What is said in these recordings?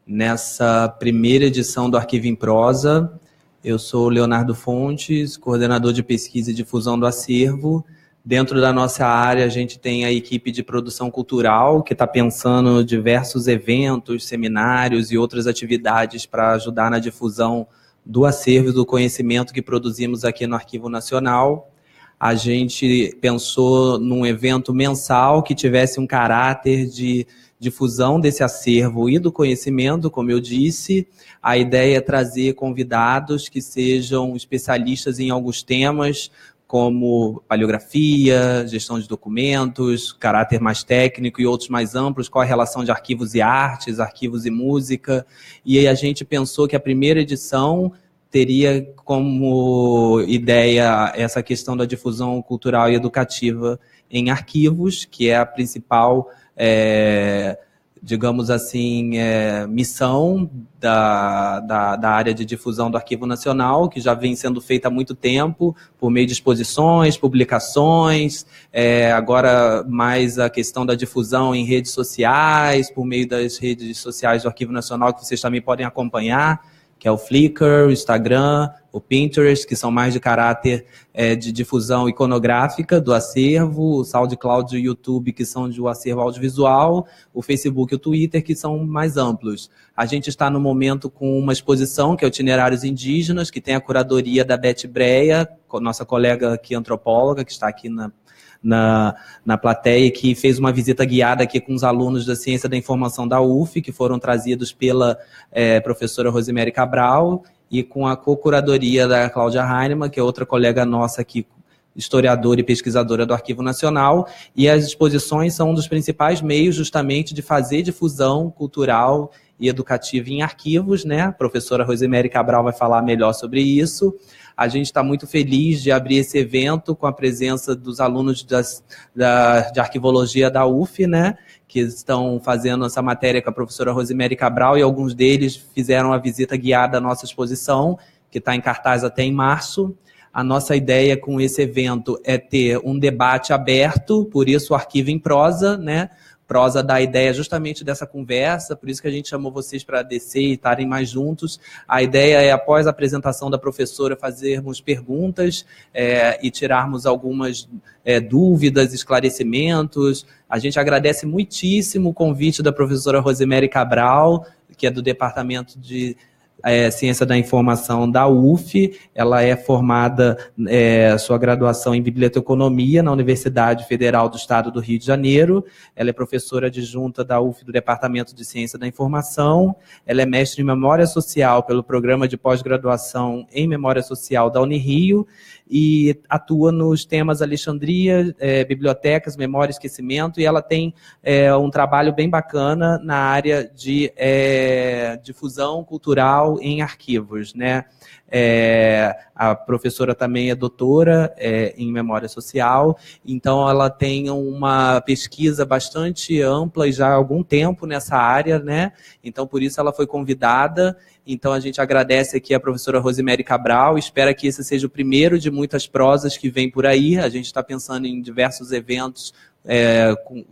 nessa primeira edição do Arquivo em Prosa. Eu sou Leonardo Fontes, coordenador de pesquisa e difusão do acervo. Dentro da nossa área, a gente tem a equipe de produção cultural, que está pensando diversos eventos, seminários e outras atividades para ajudar na difusão do acervo e do conhecimento que produzimos aqui no Arquivo Nacional. A gente pensou num evento mensal que tivesse um caráter de difusão desse acervo e do conhecimento, como eu disse. A ideia é trazer convidados que sejam especialistas em alguns temas, como paleografia, gestão de documentos, caráter mais técnico e outros mais amplos, qual a relação de arquivos e artes, arquivos e música. E aí a gente pensou que a primeira edição teria como ideia essa questão da difusão cultural e educativa em arquivos, que é a principal, digamos assim, missão da área de difusão do Arquivo Nacional, que já vem sendo feita há muito tempo, por meio de exposições, publicações, agora mais a questão da difusão em redes sociais, por meio das redes sociais do Arquivo Nacional, que vocês também podem acompanhar, que é o Flickr, o Instagram, o Pinterest, que são mais de caráter de difusão iconográfica do acervo, o SoundCloud e o YouTube, que são do acervo audiovisual, o Facebook e o Twitter, que são mais amplos. A gente está no momento com uma exposição, que é o Itinerários Indígenas, que tem a curadoria da Beth Breia, nossa colega aqui antropóloga, que está aqui na plateia, que fez uma visita guiada aqui com os alunos da Ciência da Informação da UF, que foram trazidos pela professora Rosemary Cabral, e com a co-curadoria da Cláudia Heinemann, que é outra colega nossa aqui, historiadora e pesquisadora do Arquivo Nacional, e as exposições são um dos principais meios justamente de fazer difusão cultural e educativa em arquivos, né? A professora Rosemary Cabral vai falar melhor sobre isso. A gente está muito feliz de abrir esse evento com a presença dos alunos de arquivologia da UF, né, que estão fazendo essa matéria com a professora Rosemary Cabral, e alguns deles fizeram a visita guiada à nossa exposição, que está em cartaz até em março. A nossa ideia com esse evento é ter um debate aberto, por isso o Arquivo em Prosa, né? Prosa dá a ideia justamente dessa conversa, por isso que a gente chamou vocês para descer e estarem mais juntos. A ideia é, após a apresentação da professora, fazermos perguntas e tirarmos algumas dúvidas, esclarecimentos. A gente agradece muitíssimo o convite da professora Rosemary Cabral, que é do Departamento de Ciência da Informação da UF. Ela é formada, sua graduação em Biblioteconomia na Universidade Federal do Estado do Rio de Janeiro. Ela é professora adjunta da UF do Departamento de Ciência da Informação. Ela é mestre em Memória Social pelo Programa de Pós-Graduação em Memória Social da Unirio e atua nos temas Alexandria, bibliotecas, memória e esquecimento, e ela tem um trabalho bem bacana na área de difusão cultural em arquivos, né? A professora também é doutora em Memória Social, então ela tem uma pesquisa bastante ampla e já há algum tempo nessa área, né? Então, por isso ela foi convidada. Então, a gente agradece aqui a professora Rosemary Cabral, espera que esse seja o primeiro de muitas prosas que vem por aí. A gente está pensando em diversos eventos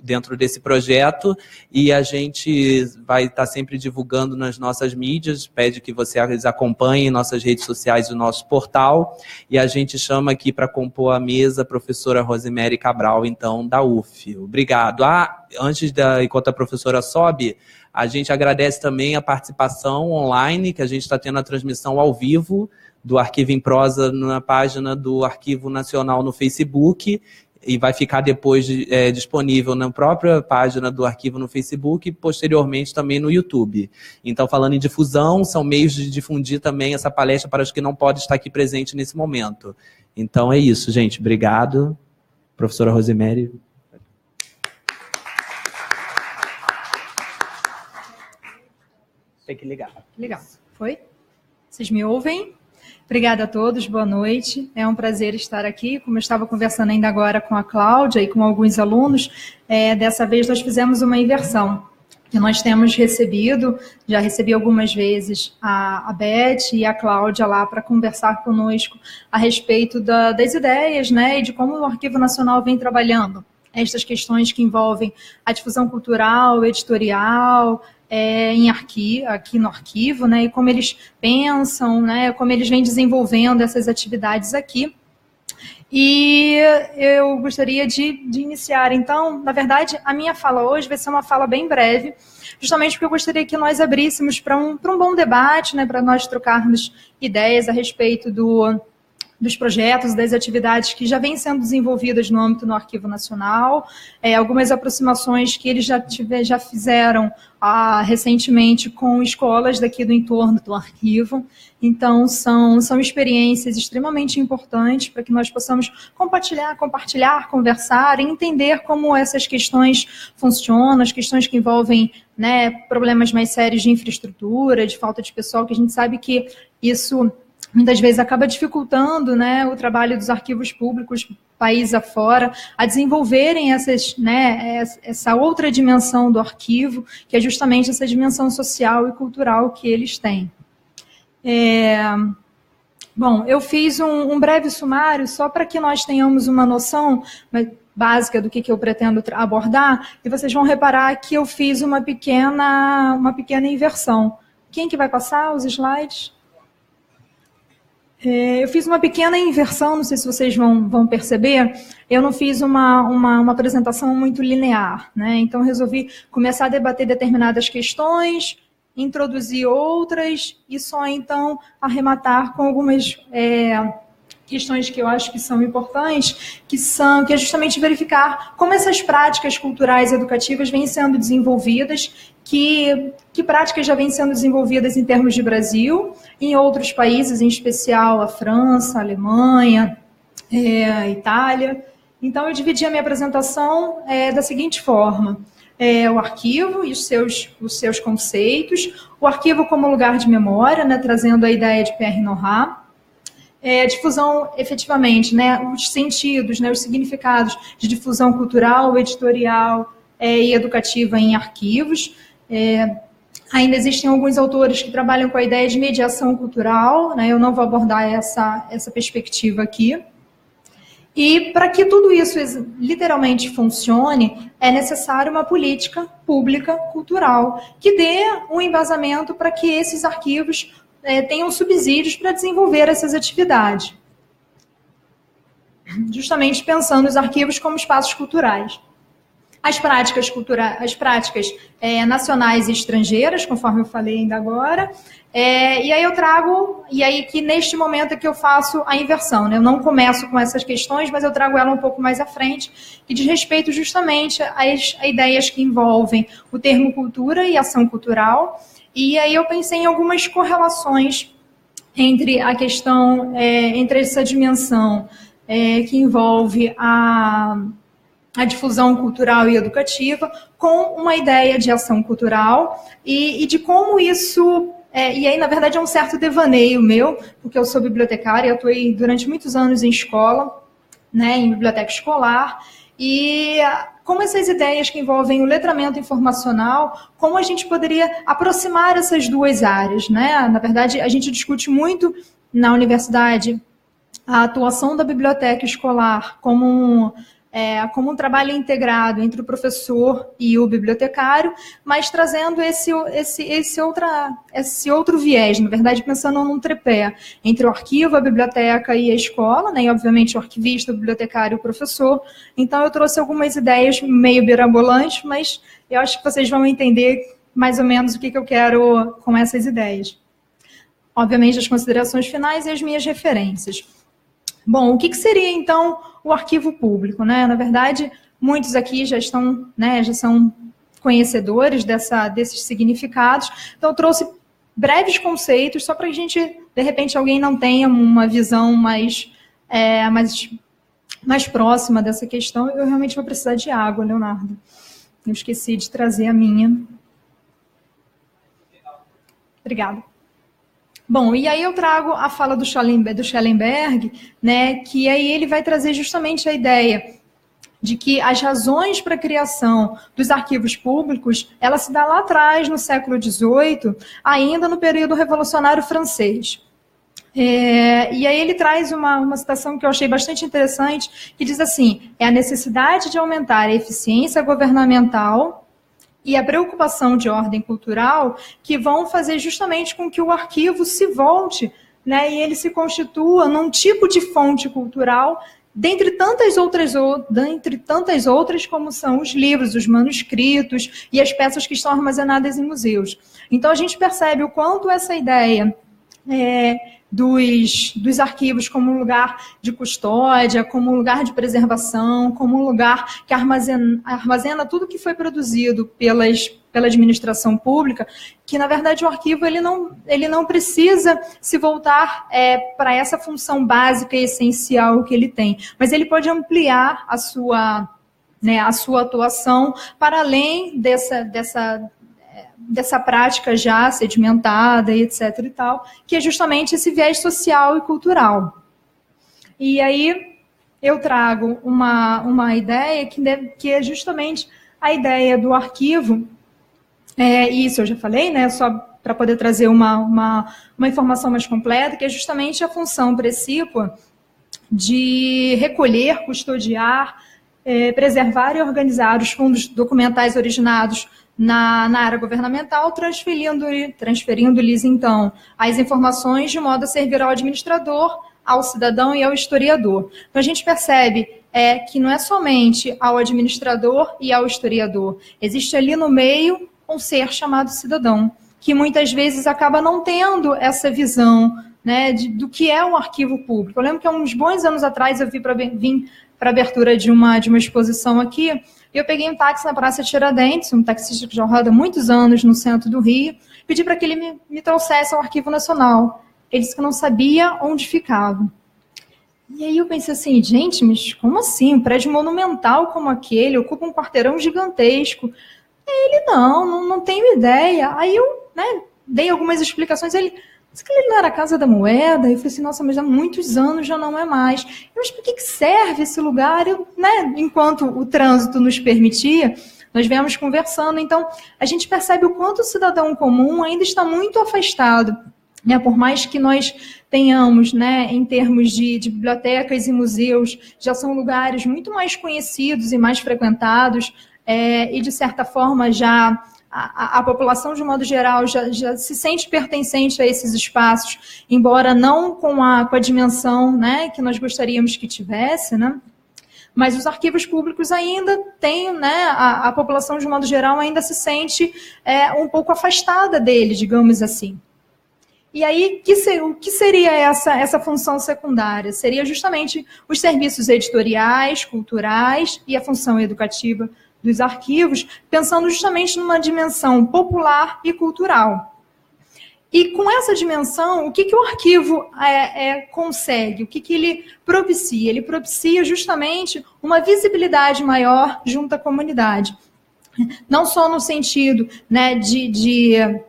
dentro desse projeto, e a gente vai estar sempre divulgando nas nossas mídias, pede que vocês acompanhem nossas redes sociais e o nosso portal, e a gente chama aqui para compor a mesa a professora Rosemary Cabral, então, da UF. Obrigado. Enquanto a professora sobe, a gente agradece também a participação online, que a gente está tendo a transmissão ao vivo do Arquivo em Prosa na página do Arquivo Nacional no Facebook, e vai ficar depois disponível na própria página do arquivo no Facebook e posteriormente também no YouTube. Então, falando em difusão, são meios de difundir também essa palestra para os que não podem estar aqui presentes nesse momento. Então, é isso, gente. Obrigado. Professora Rosemary. Tem que ligar. Legal. Foi? Vocês me ouvem? Obrigada a todos, boa noite. É um prazer estar aqui. Como eu estava conversando ainda agora com a Cláudia e com alguns alunos, dessa vez nós fizemos uma inversão. Que nós temos recebido, já recebi algumas vezes a Beth e a Cláudia lá para conversar conosco a respeito das ideias, né, e de como o Arquivo Nacional vem trabalhando estas questões que envolvem a difusão cultural, editorial, aqui no arquivo, né, e como eles pensam, né, como eles vêm desenvolvendo essas atividades aqui. E eu gostaria de iniciar, então, na verdade, a minha fala hoje vai ser uma fala bem breve, justamente porque eu gostaria que nós abríssemos para um bom debate, né, para nós trocarmos ideias a respeito dos projetos, das atividades que já vêm sendo desenvolvidas no âmbito do Arquivo Nacional, algumas aproximações que eles já fizeram recentemente com escolas daqui do entorno do arquivo. Então, são experiências extremamente importantes para que nós possamos compartilhar, conversar e entender como essas questões funcionam, as questões que envolvem, né, problemas mais sérios de infraestrutura, de falta de pessoal, que a gente sabe que isso muitas vezes acaba dificultando, né, o trabalho dos arquivos públicos, país afora, a desenvolverem essa outra dimensão do arquivo, que é justamente essa dimensão social e cultural que eles têm. Bom, eu fiz um breve sumário, só para que nós tenhamos uma noção básica do que eu pretendo abordar, e vocês vão reparar que eu fiz uma pequena inversão. Quem que vai passar os slides? Eu fiz uma pequena inversão, não sei se vocês vão perceber, eu não fiz uma apresentação muito linear, né? Então resolvi começar a debater determinadas questões, introduzir outras e só então arrematar com algumas questões que eu acho que são importantes, que é justamente verificar como essas práticas culturais e educativas vêm sendo desenvolvidas, que práticas já vêm sendo desenvolvidas em termos de Brasil, em outros países, em especial a França, a Alemanha, a Itália. Então, eu dividi a minha apresentação da seguinte forma: o arquivo e os seus conceitos, o arquivo como lugar de memória, né, trazendo a ideia de Pierre Nora, difusão, efetivamente, né, os sentidos, né, os significados de difusão cultural, editorial e educativa em arquivos. Ainda existem alguns autores que trabalham com a ideia de mediação cultural, né, eu não vou abordar essa perspectiva aqui. E para que tudo isso literalmente funcione, é necessário uma política pública cultural que dê um embasamento para que esses arquivos tenham subsídios para desenvolver essas atividades. Justamente pensando os arquivos como espaços culturais. As práticas nacionais e estrangeiras, conforme eu falei ainda agora, e aí que neste momento é que eu faço a inversão, né? Eu não começo com essas questões, mas eu trago ela um pouco mais à frente, que diz respeito justamente a ideias que envolvem o termo cultura e ação cultural. E aí eu pensei em algumas correlações entre a questão, entre essa dimensão que envolve a difusão cultural e educativa com uma ideia de ação cultural e de como isso... e aí, na verdade, é um certo devaneio meu, porque eu sou bibliotecária, eu atuei durante muitos anos em escola, né, em biblioteca escolar, e como essas ideias que envolvem o letramento informacional, como a gente poderia aproximar essas duas áreas, né? Na verdade, a gente discute muito na universidade a atuação da biblioteca escolar como um trabalho integrado entre o professor e o bibliotecário, mas trazendo esse outro viés, na verdade, pensando num tripé entre o arquivo, a biblioteca e a escola, né, e, obviamente, o arquivista, o bibliotecário e o professor. Então, eu trouxe algumas ideias meio birabolantes, mas eu acho que vocês vão entender mais ou menos o que eu quero com essas ideias. Obviamente, as considerações finais e as minhas referências. Bom, o que seria, então, o arquivo público, né? Na verdade, muitos aqui já estão, né, já são conhecedores desses significados. Então, eu trouxe breves conceitos, só para a gente, de repente, alguém não tenha uma visão mais próxima dessa questão. Eu realmente vou precisar de água, Leonardo. Eu esqueci de trazer a minha. Obrigada. Bom, e aí eu trago a fala do Schellenberg, né, que aí ele vai trazer justamente a ideia de que as razões para a criação dos arquivos públicos, ela se dá lá atrás, no século XVIII, ainda no período revolucionário francês. E aí ele traz uma citação que eu achei bastante interessante, que diz assim: é a necessidade de aumentar a eficiência governamental e a preocupação de ordem cultural, que vão fazer justamente com que o arquivo se volte, né, e ele se constitua num tipo de fonte cultural, dentre tantas outras como são os livros, os manuscritos e as peças que estão armazenadas em museus. Então, a gente percebe o quanto essa ideia dos arquivos como um lugar de custódia, como um lugar de preservação, como um lugar que armazena tudo que foi produzido pela administração pública, que, na verdade, o arquivo ele não precisa se voltar para essa função básica e essencial que ele tem, mas ele pode ampliar a sua atuação para além dessa prática já sedimentada e etc. e tal, que é justamente esse viés social e cultural. E aí eu trago uma ideia que é justamente a ideia do arquivo, isso eu já falei, né, só para poder trazer uma informação mais completa, que é justamente a função precípua de recolher, custodiar, preservar e organizar os fundos documentais originados na área governamental, transferindo-lhes, então, as informações de modo a servir ao administrador, ao cidadão e ao historiador. Então, a gente percebe que não é somente ao administrador e ao historiador, existe ali no meio um ser chamado cidadão, que muitas vezes acaba não tendo essa visão, né, do que é um arquivo público. Eu lembro que há uns bons anos atrás eu vim para a abertura de uma exposição aqui, e eu peguei um táxi na Praça Tiradentes, um taxista que já roda muitos anos no centro do Rio, pedi para que ele me trouxesse ao Arquivo Nacional. Ele disse que não sabia onde ficava. E aí eu pensei assim, gente, mas como assim? Um prédio monumental como aquele, ocupa um quarteirão gigantesco. E ele, não tenho ideia. Aí eu dei algumas explicações, ele... que ele não era a Casa da Moeda, eu falei assim, nossa, mas há muitos anos já não é mais. Mas por que serve esse lugar? Enquanto o trânsito nos permitia, nós viemos conversando, então a gente percebe o quanto o cidadão comum ainda está muito afastado, né? Por mais que nós tenhamos, né, em termos de bibliotecas e museus, já são lugares muito mais conhecidos e mais frequentados, e de certa forma já... A população, de modo geral, já se sente pertencente a esses espaços, embora não com a dimensão, né, que nós gostaríamos que tivesse, né? Mas os arquivos públicos ainda têm, né, a população, de modo geral, ainda se sente um pouco afastada dele, digamos assim. E aí, o que seria essa função secundária? Seria justamente os serviços editoriais, culturais e a função educativa dos arquivos, pensando justamente numa dimensão popular e cultural. E com essa dimensão, o que o arquivo consegue? O que ele propicia? Ele propicia justamente uma visibilidade maior junto à comunidade. Não só no sentido, né, de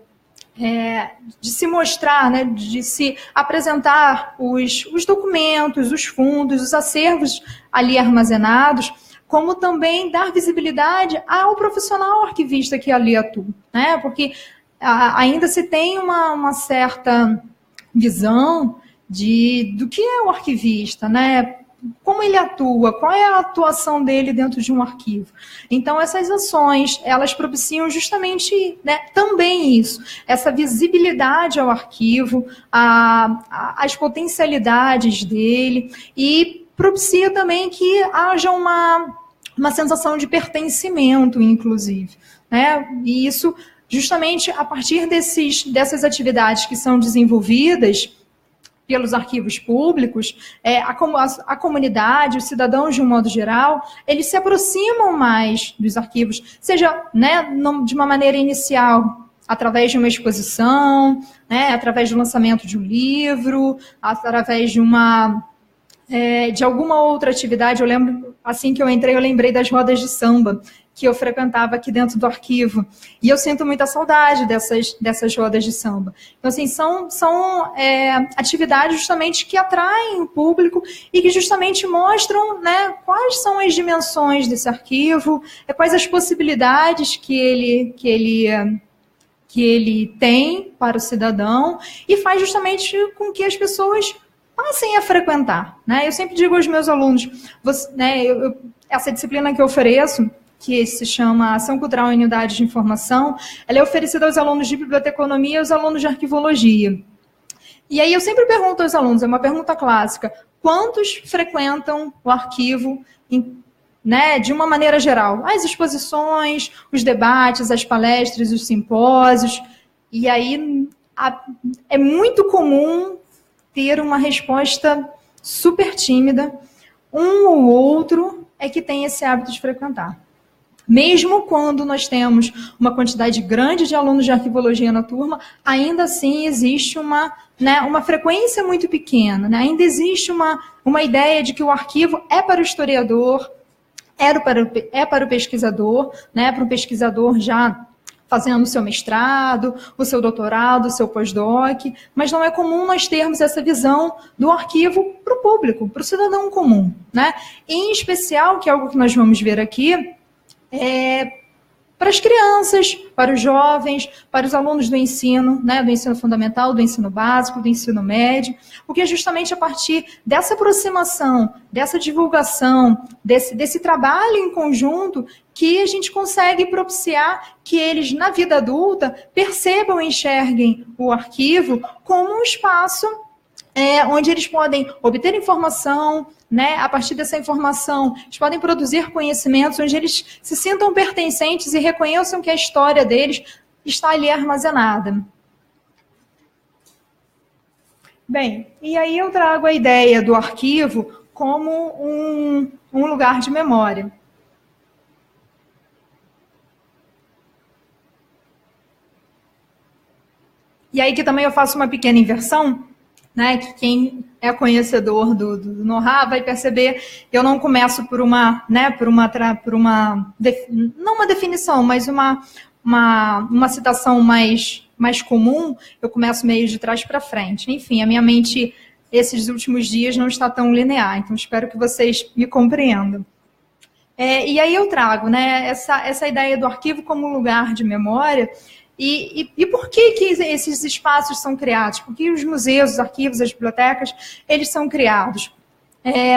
se mostrar, né, de se apresentar os documentos, os fundos, os acervos ali armazenados, como também dar visibilidade ao profissional arquivista que ali atua, né? Porque ainda se tem uma certa visão do que é o arquivista, né? Como ele atua, qual é a atuação dele dentro de um arquivo. Então, essas ações, elas propiciam justamente, né, também isso, essa visibilidade ao arquivo, as potencialidades dele, e propicia também que haja uma sensação de pertencimento, inclusive, né? E isso, justamente, a partir dessas atividades que são desenvolvidas pelos arquivos públicos, a comunidade, os cidadãos, de um modo geral, eles se aproximam mais dos arquivos, seja, né, de uma maneira inicial, através de uma exposição, né, através do lançamento de um livro, através de alguma outra atividade. Eu lembro, assim que eu entrei, eu lembrei das rodas de samba que eu frequentava aqui dentro do arquivo, e eu sinto muita saudade dessas rodas de samba. Então, assim, são atividades justamente que atraem o público e que justamente mostram, né, quais são as dimensões desse arquivo, quais as possibilidades que ele tem para o cidadão, e faz justamente com que as pessoas passem a frequentar, né? Eu sempre digo aos meus alunos, essa disciplina que eu ofereço, que se chama Ação Cultural em Unidade de Informação, ela é oferecida aos alunos de biblioteconomia e aos alunos de arquivologia. E aí eu sempre pergunto aos alunos, é uma pergunta clássica, quantos frequentam o arquivo né, de uma maneira geral? As exposições, os debates, as palestras, os simpósios. E aí é muito comum ter uma resposta super tímida. Um ou outro é que tem esse hábito de frequentar. Mesmo quando nós temos uma quantidade grande de alunos de arquivologia na turma, ainda assim existe uma frequência muito pequena. Né? Ainda existe uma ideia de que o arquivo é para o historiador, é para o pesquisador, né? Para um pesquisador já fazendo o seu mestrado, o seu doutorado, o seu pós-doc, mas não é comum nós termos essa visão do arquivo para o público, para o cidadão comum. Né? Em especial, que é algo que nós vamos ver aqui, para as crianças, para os jovens, para os alunos do ensino, né, do ensino fundamental, do ensino básico, do ensino médio, porque é justamente a partir dessa aproximação, dessa divulgação, desse trabalho em conjunto, que a gente consegue propiciar que eles, na vida adulta, percebam e enxerguem o arquivo como um espaço onde eles podem obter informação, né? A partir dessa informação, eles podem produzir conhecimentos onde eles se sintam pertencentes e reconheçam que a história deles está ali armazenada. Bem, e aí eu trago a ideia do arquivo como um lugar de memória. E aí que também eu faço uma pequena inversão, né, que quem é conhecedor do Nohá vai perceber que eu não começo por uma, não uma definição, mas uma citação mais comum, eu começo meio de trás para frente. Enfim, a minha mente, esses últimos dias, não está tão linear, então espero que vocês me compreendam. E aí eu trago, né, essa ideia do arquivo como lugar de memória. E por que esses espaços são criados? Por que os museus, os arquivos, as bibliotecas, eles são criados?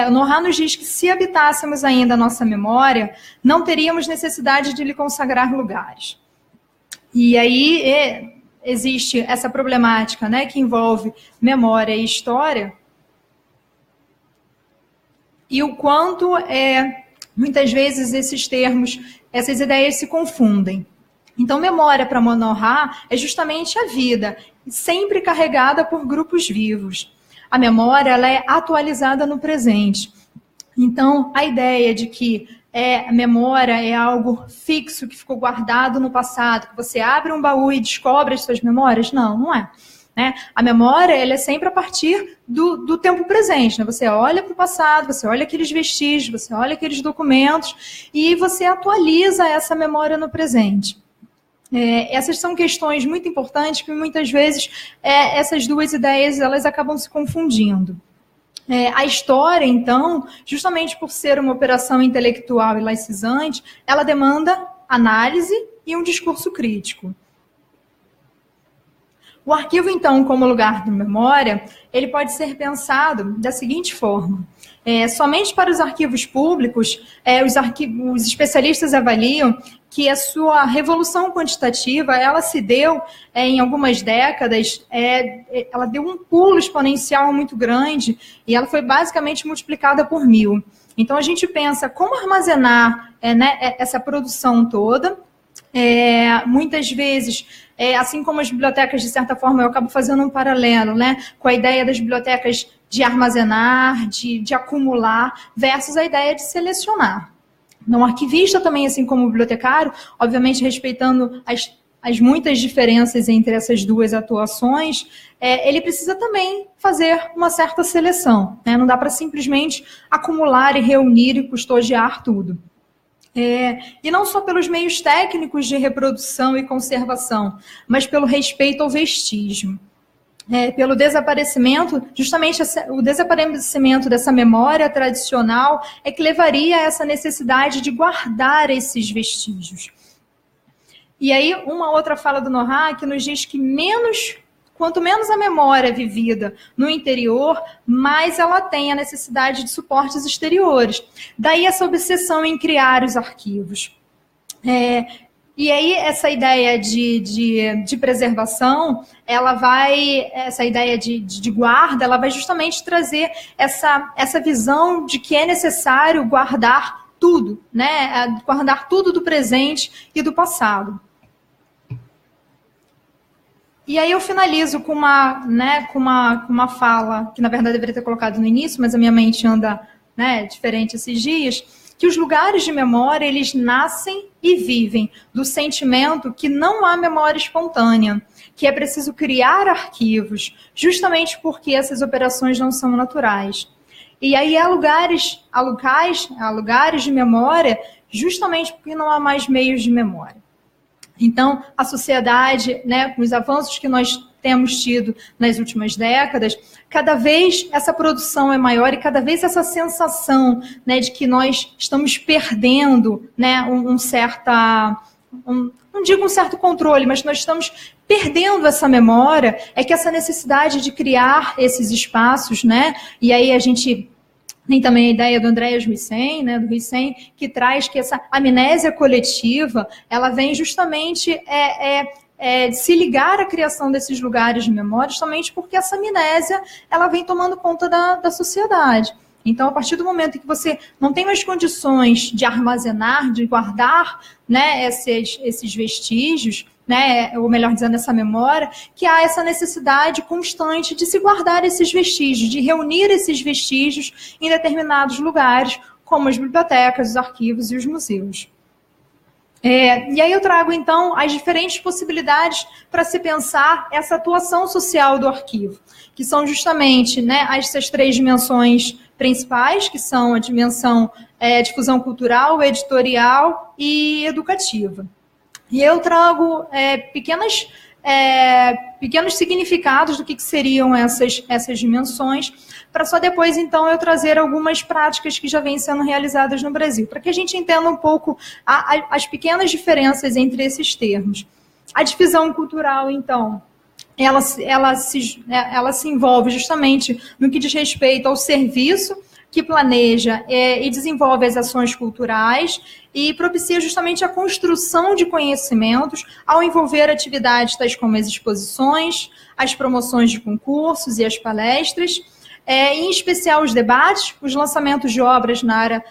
O Nohá nos diz que se habitássemos ainda a nossa memória, não teríamos necessidade de lhe consagrar lugares. E aí existe essa problemática, né, que envolve memória e história, e o quanto muitas vezes esses termos, essas ideias se confundem. Então, memória para Nohá é justamente a vida, sempre carregada por grupos vivos. A memória ela é atualizada no presente. Então, a ideia de que a memória é algo fixo, que ficou guardado no passado, que você abre um baú e descobre as suas memórias, não é. Né? A memória ela é sempre a partir do tempo presente. Né? Você olha para o passado, você olha aqueles vestígios, você olha aqueles documentos e você atualiza essa memória no presente. Essas são questões muito importantes que muitas vezes essas duas ideias elas acabam se confundindo. A história, então, justamente por ser uma operação intelectual e laicizante, ela demanda análise e um discurso crítico. O arquivo, então, como lugar de memória, ele pode ser pensado da seguinte forma. Somente para os arquivos públicos, os especialistas avaliam que a sua revolução quantitativa, ela se deu em algumas décadas, ela deu um pulo exponencial muito grande e ela foi basicamente multiplicada por 1000. Então, a gente pensa como armazenar essa produção toda. Muitas vezes, assim como as bibliotecas, de certa forma, eu acabo fazendo um paralelo, né, com a ideia das bibliotecas de armazenar, de acumular, versus a ideia de selecionar. Então, o arquivista também, assim como o bibliotecário, obviamente respeitando as muitas diferenças entre essas duas atuações, ele precisa também fazer uma certa seleção. Né? Não dá para simplesmente acumular e reunir e custodiar tudo. E não só pelos meios técnicos de reprodução e conservação, mas pelo respeito ao vestígio. Pelo desaparecimento, justamente o desaparecimento dessa memória tradicional é que levaria a essa necessidade de guardar esses vestígios. E aí, uma outra fala do Nohá que nos diz que quanto menos a memória é vivida no interior, mais ela tem a necessidade de suportes exteriores. Daí essa obsessão em criar os arquivos. E aí, essa ideia de preservação, essa ideia de guarda, ela vai justamente trazer essa visão de que é necessário guardar tudo, né? Guardar tudo do presente e do passado. E aí eu finalizo com uma fala, que na verdade eu deveria ter colocado no início, mas a minha mente anda, né, diferente esses dias, que os lugares de memória, eles nascem e vivem do sentimento que não há memória espontânea, que é preciso criar arquivos, justamente porque essas operações não são naturais. E aí há lugares de memória, justamente porque não há mais meios de memória. Então, a sociedade, né, com os avanços que nós temos tido nas últimas décadas, cada vez essa produção é maior e cada vez essa sensação, né, de que nós estamos perdendo, né, não digo um certo controle, mas nós estamos perdendo essa memória, é que essa necessidade de criar esses espaços, né, e aí a gente tem também a ideia do Andreas Huyssen, né, do Huyssen, que traz que essa amnésia coletiva, ela vem justamente de se ligar à criação desses lugares de memória, justamente porque essa amnésia, ela vem tomando conta da sociedade. Então, a partir do momento em que você não tem mais condições de armazenar, de guardar, né, esses vestígios, né, ou melhor dizendo, essa memória, que há essa necessidade constante de se guardar esses vestígios, de reunir esses vestígios em determinados lugares, como as bibliotecas, os arquivos e os museus. E aí eu trago, então, as diferentes possibilidades para se pensar essa atuação social do arquivo, que são justamente, né, essas três dimensões principais, que são a dimensão difusão cultural, editorial e educativa. E eu trago pequenos significados do que seriam essas dimensões, para só depois, então, eu trazer algumas práticas que já vêm sendo realizadas no Brasil, para que a gente entenda um pouco as pequenas diferenças entre esses termos. A divisão cultural, então, ela se envolve justamente no que diz respeito ao serviço que planeja e desenvolve as ações culturais e propicia justamente a construção de conhecimentos ao envolver atividades tais como as exposições, as promoções de concursos e as palestras, em especial os debates, os lançamentos de obras na área,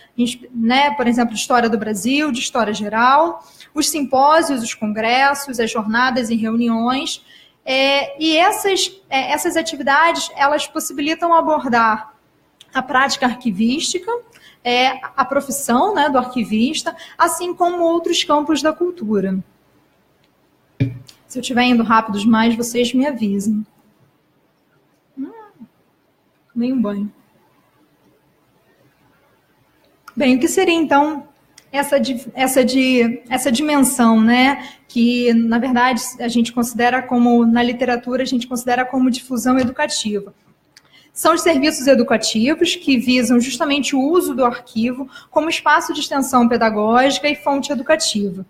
né, por exemplo, de História do Brasil, de História Geral, os simpósios, os congressos, as jornadas e reuniões, e essas atividades, elas possibilitam abordar a prática arquivística, a profissão, né, do arquivista, assim como outros campos da cultura. Se eu estiver indo rápido demais, vocês me avisem. Tomei um banho. Bem, o que seria, então, essa dimensão, né, que, na verdade, a gente considera como, na literatura, a gente considera como difusão educativa? São os serviços educativos que visam justamente o uso do arquivo como espaço de extensão pedagógica e fonte educativa.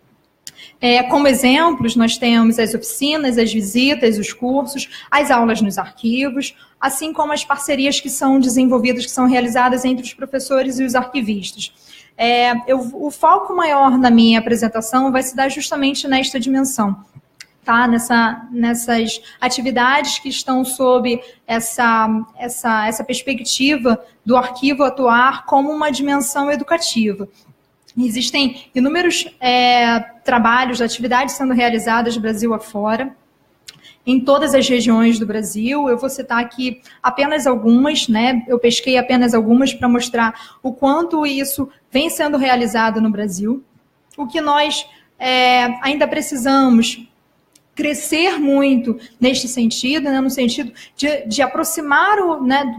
Como exemplos, nós temos as oficinas, as visitas, os cursos, as aulas nos arquivos, assim como as parcerias que são desenvolvidas, que são realizadas entre os professores e os arquivistas. O foco maior na minha apresentação vai se dar justamente nesta dimensão. Tá, nessas atividades que estão sob essa perspectiva do arquivo atuar como uma dimensão educativa. Existem inúmeros trabalhos, atividades sendo realizadas Brasil afora, em todas as regiões do Brasil. Eu vou citar aqui apenas algumas, né? Eu pesquei apenas algumas para mostrar o quanto isso vem sendo realizado no Brasil. O que nós ainda precisamos crescer muito neste sentido, né, no sentido de aproximar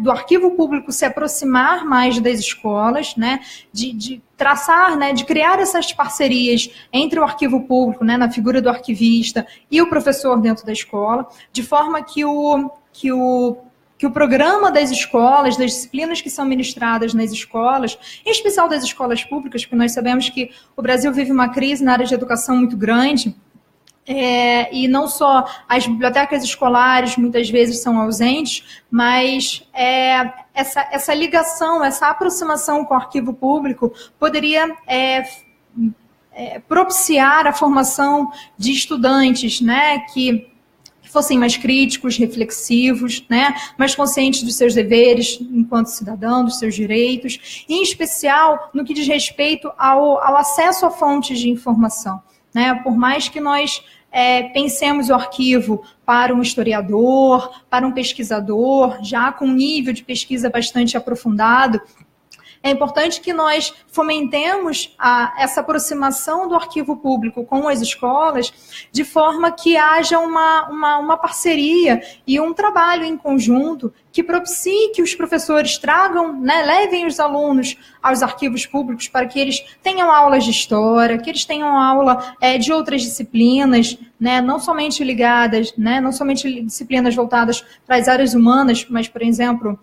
do arquivo público, se aproximar mais das escolas, né, de traçar, né, de criar essas parcerias entre o arquivo público, né, na figura do arquivista e o professor dentro da escola, de forma que o programa das escolas, das disciplinas que são ministradas nas escolas, em especial das escolas públicas, porque nós sabemos que o Brasil vive uma crise na área de educação muito grande, e não só as bibliotecas escolares muitas vezes são ausentes, mas essa ligação, essa aproximação com o arquivo público poderia propiciar a formação de estudantes, né, que fossem mais críticos, reflexivos, né, mais conscientes dos seus deveres enquanto cidadão, dos seus direitos, e em especial no que diz respeito ao acesso a fontes de informação. Né? Por mais que nós pensemos o arquivo para um historiador, para um pesquisador, já com um nível de pesquisa bastante aprofundado, é importante que nós fomentemos essa aproximação do arquivo público com as escolas, de forma que haja uma parceria e um trabalho em conjunto que propicie que os professores tragam, né, levem os alunos aos arquivos públicos para que eles tenham aulas de história, que eles tenham aula de outras disciplinas, né, não somente ligadas, né, não somente disciplinas voltadas para as áreas humanas, mas, por exemplo,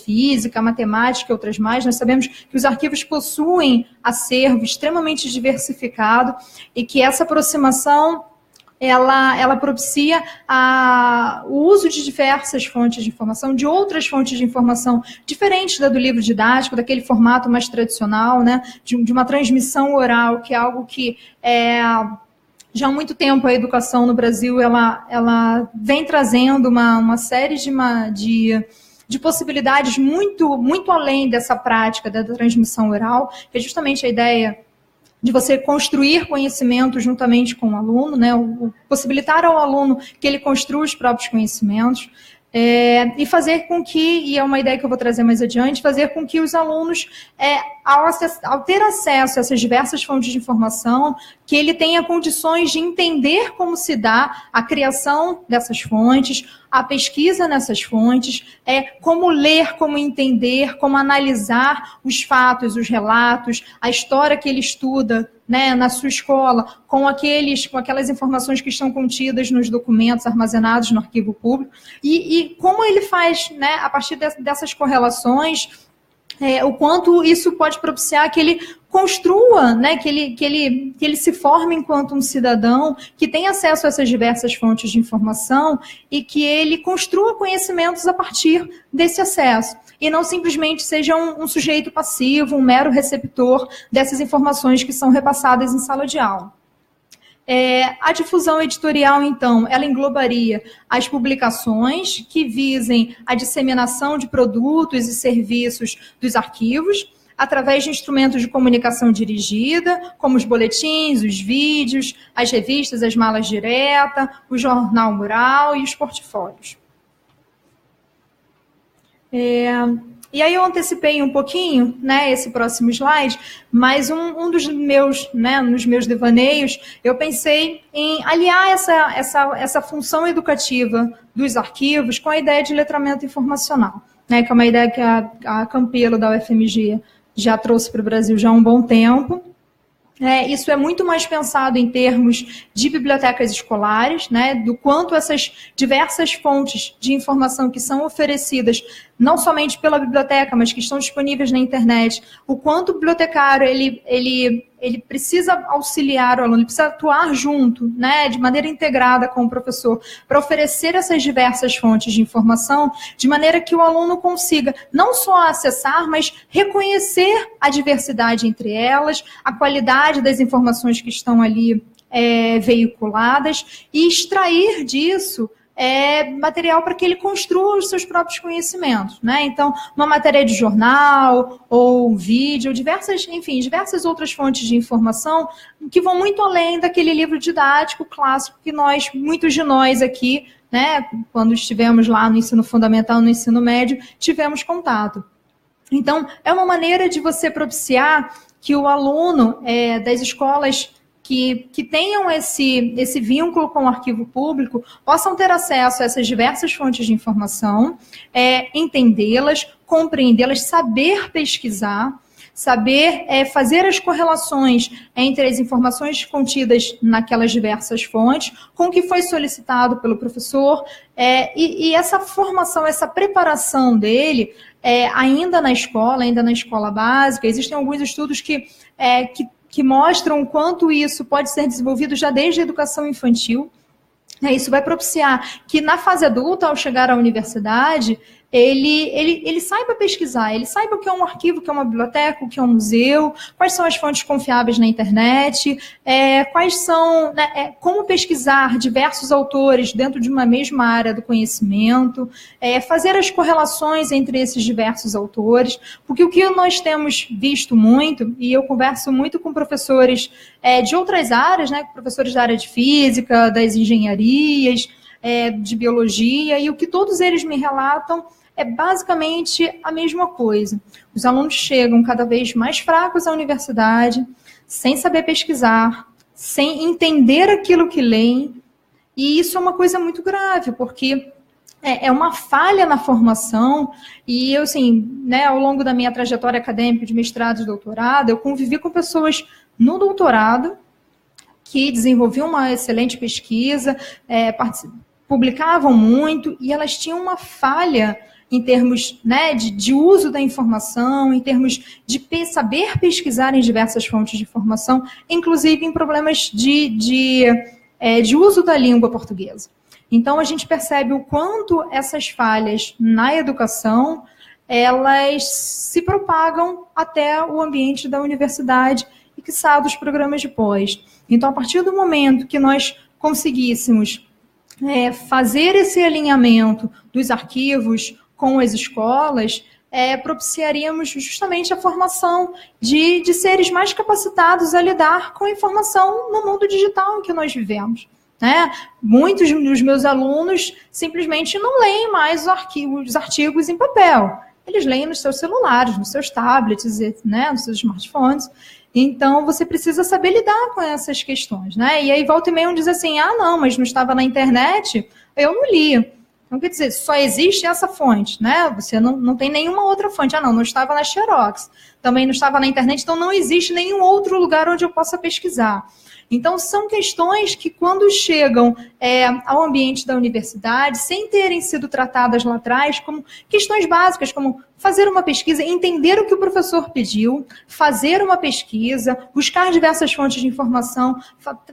física, matemática e outras mais. Nós sabemos que os arquivos possuem acervo extremamente diversificado e que essa aproximação ela propicia o uso de diversas fontes de informação, de outras fontes de informação diferentes da do livro didático, daquele formato mais tradicional, né, de uma transmissão oral, que é algo que já há muito tempo a educação no Brasil ela vem trazendo uma série de possibilidades muito além dessa prática da transmissão oral, que é justamente a ideia de você construir conhecimento juntamente com o aluno, né, possibilitar ao aluno que ele construa os próprios conhecimentos, e fazer com que, e é uma ideia que eu vou trazer mais adiante, fazer com que os alunos, ao ter acesso a essas diversas fontes de informação, que ele tenha condições de entender como se dá a criação dessas fontes, a pesquisa nessas fontes, como ler, como entender, como analisar os fatos, os relatos, a história que ele estuda, né, na sua escola, com aquelas informações que estão contidas nos documentos armazenados no arquivo público, e como ele faz, né, a partir dessas correlações, o quanto isso pode propiciar que ele construa, né, que ele se forme enquanto um cidadão, que tem acesso a essas diversas fontes de informação e que ele construa conhecimentos a partir desse acesso. E não simplesmente seja um sujeito passivo, um mero receptor dessas informações que são repassadas em sala de aula. A difusão editorial, então, ela englobaria as publicações que visem a disseminação de produtos e serviços dos arquivos, através de instrumentos de comunicação dirigida, como os boletins, os vídeos, as revistas, as malas direta, o jornal mural e os portfólios. E aí eu antecipei um pouquinho, né, esse próximo slide, mas um dos meus, né, nos meus devaneios, eu pensei em aliar essa função educativa dos arquivos com a ideia de letramento informacional, né, que é uma ideia que a Campelo da UFMG já trouxe para o Brasil já há um bom tempo. Isso é muito mais pensado em termos de bibliotecas escolares, né, do quanto essas diversas fontes de informação que são oferecidas, não somente pela biblioteca, mas que estão disponíveis na internet, o quanto o bibliotecário ele precisa auxiliar o aluno, ele precisa atuar junto, né, de maneira integrada com o professor, para oferecer essas diversas fontes de informação, de maneira que o aluno consiga não só acessar, mas reconhecer a diversidade entre elas, a qualidade das informações que estão ali veiculadas e extrair disso material para que ele construa os seus próprios conhecimentos, né? Então, uma matéria de jornal, ou um vídeo, diversas outras fontes de informação que vão muito além daquele livro didático clássico que muitos de nós aqui, né, quando estivemos lá no ensino fundamental, no ensino médio, tivemos contato. Então, é uma maneira de você propiciar que o aluno das escolas que tenham esse vínculo com o arquivo público possam ter acesso a essas diversas fontes de informação, entendê-las, compreendê-las, saber pesquisar, saber fazer as correlações entre as informações contidas naquelas diversas fontes com o que foi solicitado pelo professor, e essa formação, essa preparação dele, ainda na escola básica. Existem alguns estudos que mostram o quanto isso pode ser desenvolvido já desde a educação infantil. Isso vai propiciar que na fase adulta, ao chegar à universidade, ele saiba pesquisar, ele saiba o que é um arquivo, o que é uma biblioteca, o que é um museu, quais são as fontes confiáveis na internet, quais são, né, como pesquisar diversos autores dentro de uma mesma área do conhecimento, fazer as correlações entre esses diversos autores, porque o que nós temos visto muito, e eu converso muito com professores de outras áreas, né, professores da área de física, das engenharias, de biologia, e o que todos eles me relatam é basicamente a mesma coisa. Os alunos chegam cada vez mais fracos à universidade, sem saber pesquisar, sem entender aquilo que leem, e isso é uma coisa muito grave, porque é uma falha na formação, e eu, assim, né, ao longo da minha trajetória acadêmica de mestrado e doutorado, eu convivi com pessoas no doutorado que desenvolviam uma excelente pesquisa, publicavam muito, e elas tinham uma falha em termos, né, de uso da informação, em termos de saber pesquisar em diversas fontes de informação, inclusive em problemas de uso da língua portuguesa. Então, a gente percebe o quanto essas falhas na educação, elas se propagam até o ambiente da universidade e, quiçá, dos programas de pós. Então, a partir do momento que nós conseguíssemos fazer esse alinhamento dos arquivos com as escolas, propiciaríamos justamente a formação de seres mais capacitados a lidar com a informação no mundo digital em que nós vivemos. Né? Muitos dos meus alunos simplesmente não leem mais os artigos em papel. Eles leem nos seus celulares, nos seus tablets, né, nos seus smartphones. Então, você precisa saber lidar com essas questões. Né? E aí, volta e meia, um diz assim, não, mas não estava na internet, eu não li. Então, quer dizer, só existe essa fonte, né? Você não tem nenhuma outra fonte. Não estava na Xerox, também não estava na internet, então não existe nenhum outro lugar onde eu possa pesquisar. Então, são questões que, quando chegam ao ambiente da universidade, sem terem sido tratadas lá atrás, como questões básicas, como fazer uma pesquisa, entender o que o professor pediu, fazer uma pesquisa, buscar diversas fontes de informação,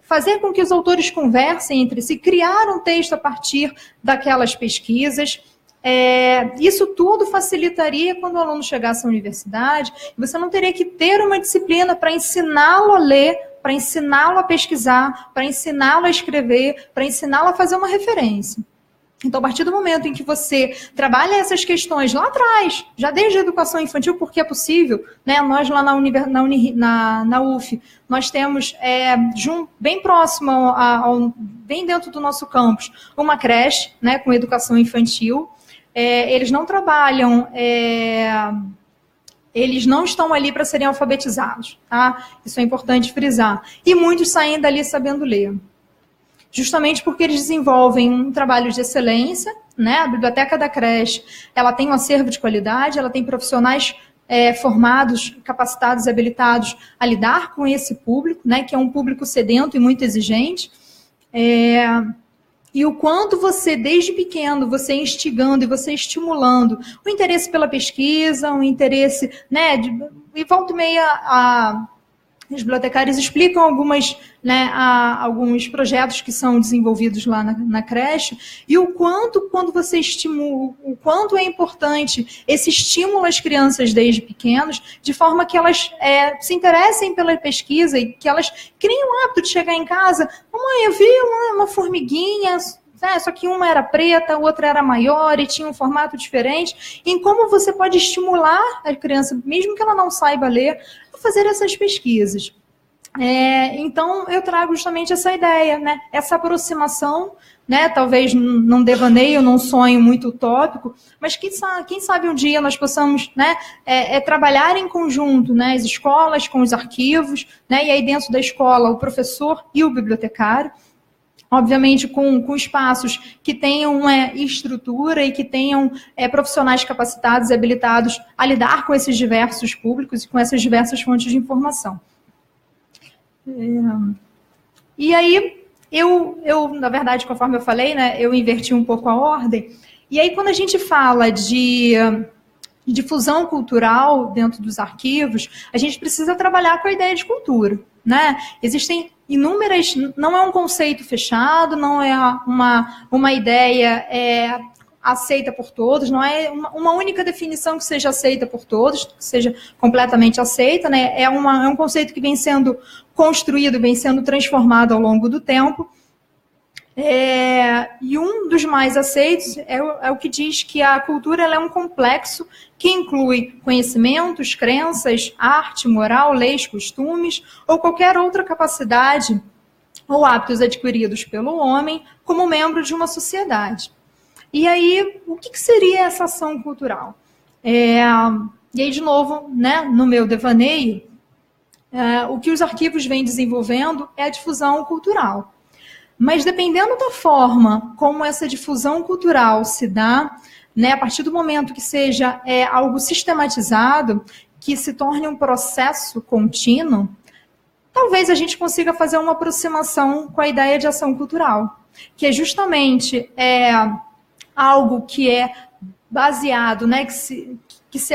fazer com que os autores conversem entre si, criar um texto a partir daquelas pesquisas. Isso tudo facilitaria quando o aluno chegasse à universidade. Você não teria que ter uma disciplina para ensiná-lo a ler, para ensiná-lo a pesquisar, para ensiná-lo a escrever, para ensiná-lo a fazer uma referência. Então, a partir do momento em que você trabalha essas questões lá atrás, já desde a educação infantil, porque é possível, né? Nós lá na UF, nós temos bem próximo, bem dentro do nosso campus, uma creche, né, com educação infantil. Eles não trabalham... Eles não estão ali para serem alfabetizados, tá? Isso é importante frisar. E muitos saem dali sabendo ler. Justamente porque eles desenvolvem um trabalho de excelência, né? A biblioteca da creche, ela tem um acervo de qualidade, ela tem profissionais formados, capacitados e habilitados a lidar com esse público, né? Que é um público sedento e muito exigente. E o quanto você, desde pequeno, você instigando e você estimulando o interesse pela pesquisa, o interesse, né, e volta e meia, os bibliotecários explicam alguns projetos que são desenvolvidos lá na creche, e o quanto, quando você estimula, o quanto é importante esse estímulo às crianças desde pequenos, de forma que elas se interessem pela pesquisa e que elas criem o hábito de chegar em casa, mamãe, eu vi uma formiguinha, só que uma era preta, a outra era maior e tinha um formato diferente, em como você pode estimular a criança, mesmo que ela não saiba ler, a fazer essas pesquisas. Então, eu trago justamente essa ideia, né? Essa aproximação, né? Talvez num devaneio, num sonho muito utópico, mas quem sabe um dia nós possamos, né, trabalhar em conjunto, né, as escolas com os arquivos, né, e aí dentro da escola o professor e o bibliotecário, obviamente com espaços que tenham estrutura e que tenham profissionais capacitados e habilitados a lidar com esses diversos públicos e com essas diversas fontes de informação. E aí, eu, na verdade, conforme eu falei, né, eu inverti um pouco a ordem. E aí, quando a gente fala de difusão cultural dentro dos arquivos, a gente precisa trabalhar com a ideia de cultura, né? Existem inúmeras, não é um conceito fechado, não é uma ideia aceita por todos, não é uma única definição que seja aceita por todos, que seja completamente aceita, né? É um conceito que vem sendo construído, vem sendo transformado ao longo do tempo. E um dos mais aceitos é o que diz que a cultura ela é um complexo que inclui conhecimentos, crenças, arte, moral, leis, costumes ou qualquer outra capacidade ou hábitos adquiridos pelo homem como membro de uma sociedade. E aí, o que seria essa ação cultural? E aí, de novo, né, no meu devaneio, o que os arquivos vêm desenvolvendo é a difusão cultural. Mas dependendo da forma como essa difusão cultural se dá, né, a partir do momento que seja algo sistematizado, que se torne um processo contínuo, talvez a gente consiga fazer uma aproximação com a ideia de ação cultural, que é justamente algo que é baseado, né, que se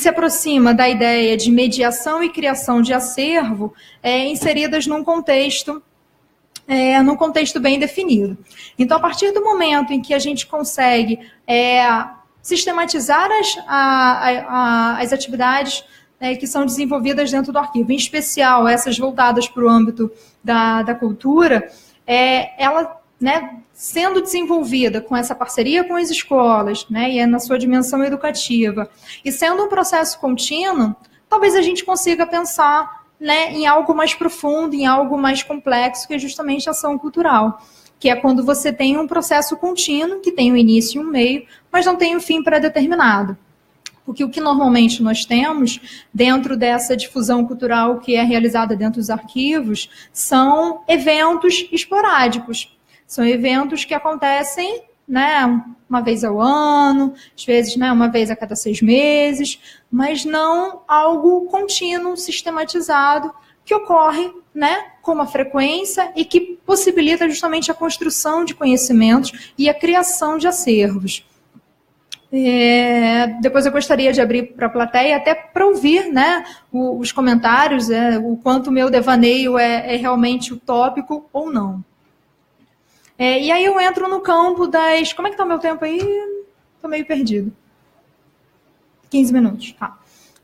aproxima da ideia de mediação e criação de acervo inseridas num contexto bem definido. Então, a partir do momento em que a gente consegue sistematizar as atividades que são desenvolvidas dentro do arquivo, em especial essas voltadas para o âmbito da cultura, ela, né, sendo desenvolvida com essa parceria com as escolas, né, e na sua dimensão educativa, e sendo um processo contínuo, talvez a gente consiga pensar, né, em algo mais profundo, em algo mais complexo, que é justamente a ação cultural, que é quando você tem um processo contínuo, que tem um início e um meio, mas não tem um fim pré-determinado. Porque o que normalmente nós temos dentro dessa difusão cultural que é realizada dentro dos arquivos são eventos esporádicos. São eventos que acontecem, né, uma vez ao ano, às vezes, né, uma vez a cada 6 meses, mas não algo contínuo, sistematizado, que ocorre, né, com uma frequência e que possibilita justamente a construção de conhecimentos e a criação de acervos. Depois eu gostaria de abrir para a plateia até para ouvir, né, os comentários, o quanto o meu devaneio é realmente utópico ou não. E aí eu entro no campo das... Como é que está o meu tempo aí? Estou meio perdido. 15 minutos, tá.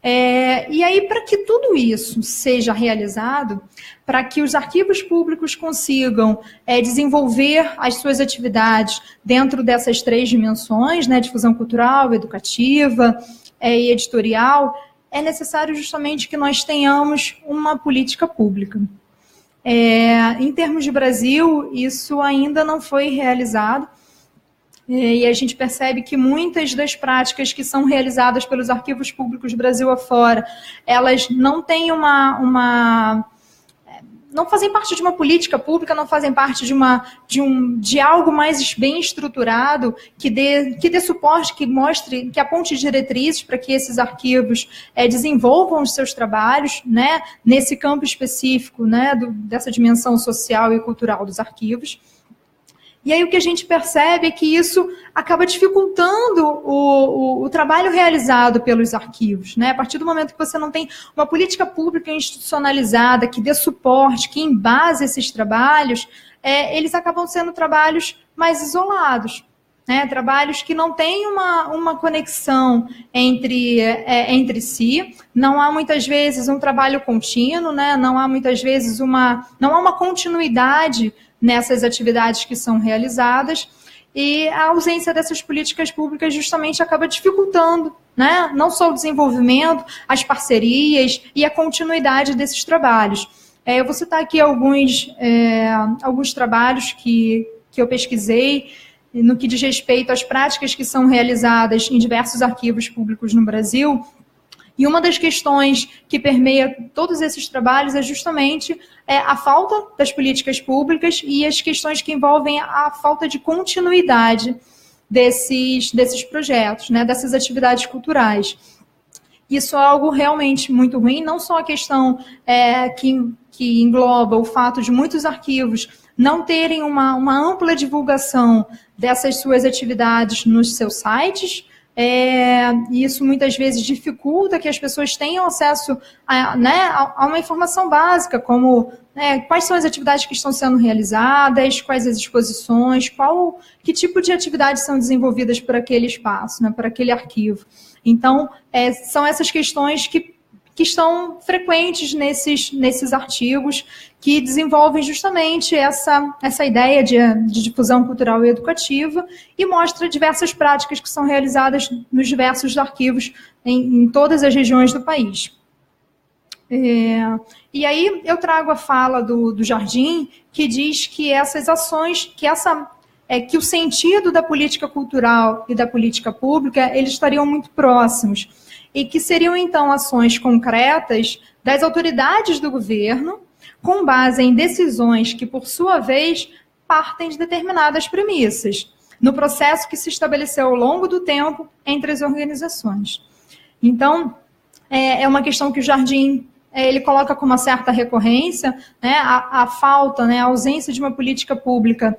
E aí, para que tudo isso seja realizado, para que os arquivos públicos consigam desenvolver as suas atividades dentro dessas 3 dimensões, né, difusão cultural, educativa e editorial, é necessário justamente que nós tenhamos uma política pública. Em termos de Brasil, isso ainda não foi realizado, e a gente percebe que muitas das práticas que são realizadas pelos arquivos públicos Brasil afora, elas não têm não fazem parte de uma política pública, não fazem parte de algo mais bem estruturado, que dê suporte, que mostre, que aponte diretrizes para que esses arquivos desenvolvam os seus trabalhos, né, nesse campo específico, né, dessa dimensão social e cultural dos arquivos. E aí o que a gente percebe é que isso acaba dificultando o trabalho realizado pelos arquivos, né? A partir do momento que você não tem uma política pública institucionalizada que dê suporte, que embase esses trabalhos, eles acabam sendo trabalhos mais isolados, né? Trabalhos que não têm uma conexão entre si, não há muitas vezes um trabalho contínuo, né? Não há muitas vezes não há uma continuidade nessas atividades que são realizadas, e a ausência dessas políticas públicas justamente acaba dificultando, né, não só o desenvolvimento, as parcerias e a continuidade desses trabalhos. Eu vou citar aqui alguns trabalhos que eu pesquisei no que diz respeito às práticas que são realizadas em diversos arquivos públicos no Brasil. E uma das questões que permeia todos esses trabalhos é justamente a falta das políticas públicas e as questões que envolvem a falta de continuidade desses projetos, né, dessas atividades culturais. Isso é algo realmente muito ruim, não só a questão que engloba o fato de muitos arquivos não terem uma ampla divulgação dessas suas atividades nos seus sites, E isso muitas vezes dificulta que as pessoas tenham acesso a uma informação básica, como quais são as atividades que estão sendo realizadas, quais as exposições, que tipo de atividades são desenvolvidas por aquele espaço, por aquele arquivo. Então, são essas questões que estão frequentes nesses artigos que desenvolvem justamente essa ideia de difusão cultural e educativa e mostra diversas práticas que são realizadas nos diversos arquivos em todas as regiões do país. E aí eu trago a fala do Jardim, que diz que essas ações, que o sentido da política cultural e da política pública, eles estariam muito próximos, e que seriam, então, ações concretas das autoridades do governo, com base em decisões que, por sua vez, partem de determinadas premissas, no processo que se estabeleceu ao longo do tempo entre as organizações. Então, é uma questão que o Jardim ele coloca com uma certa recorrência, a falta, a ausência de uma política pública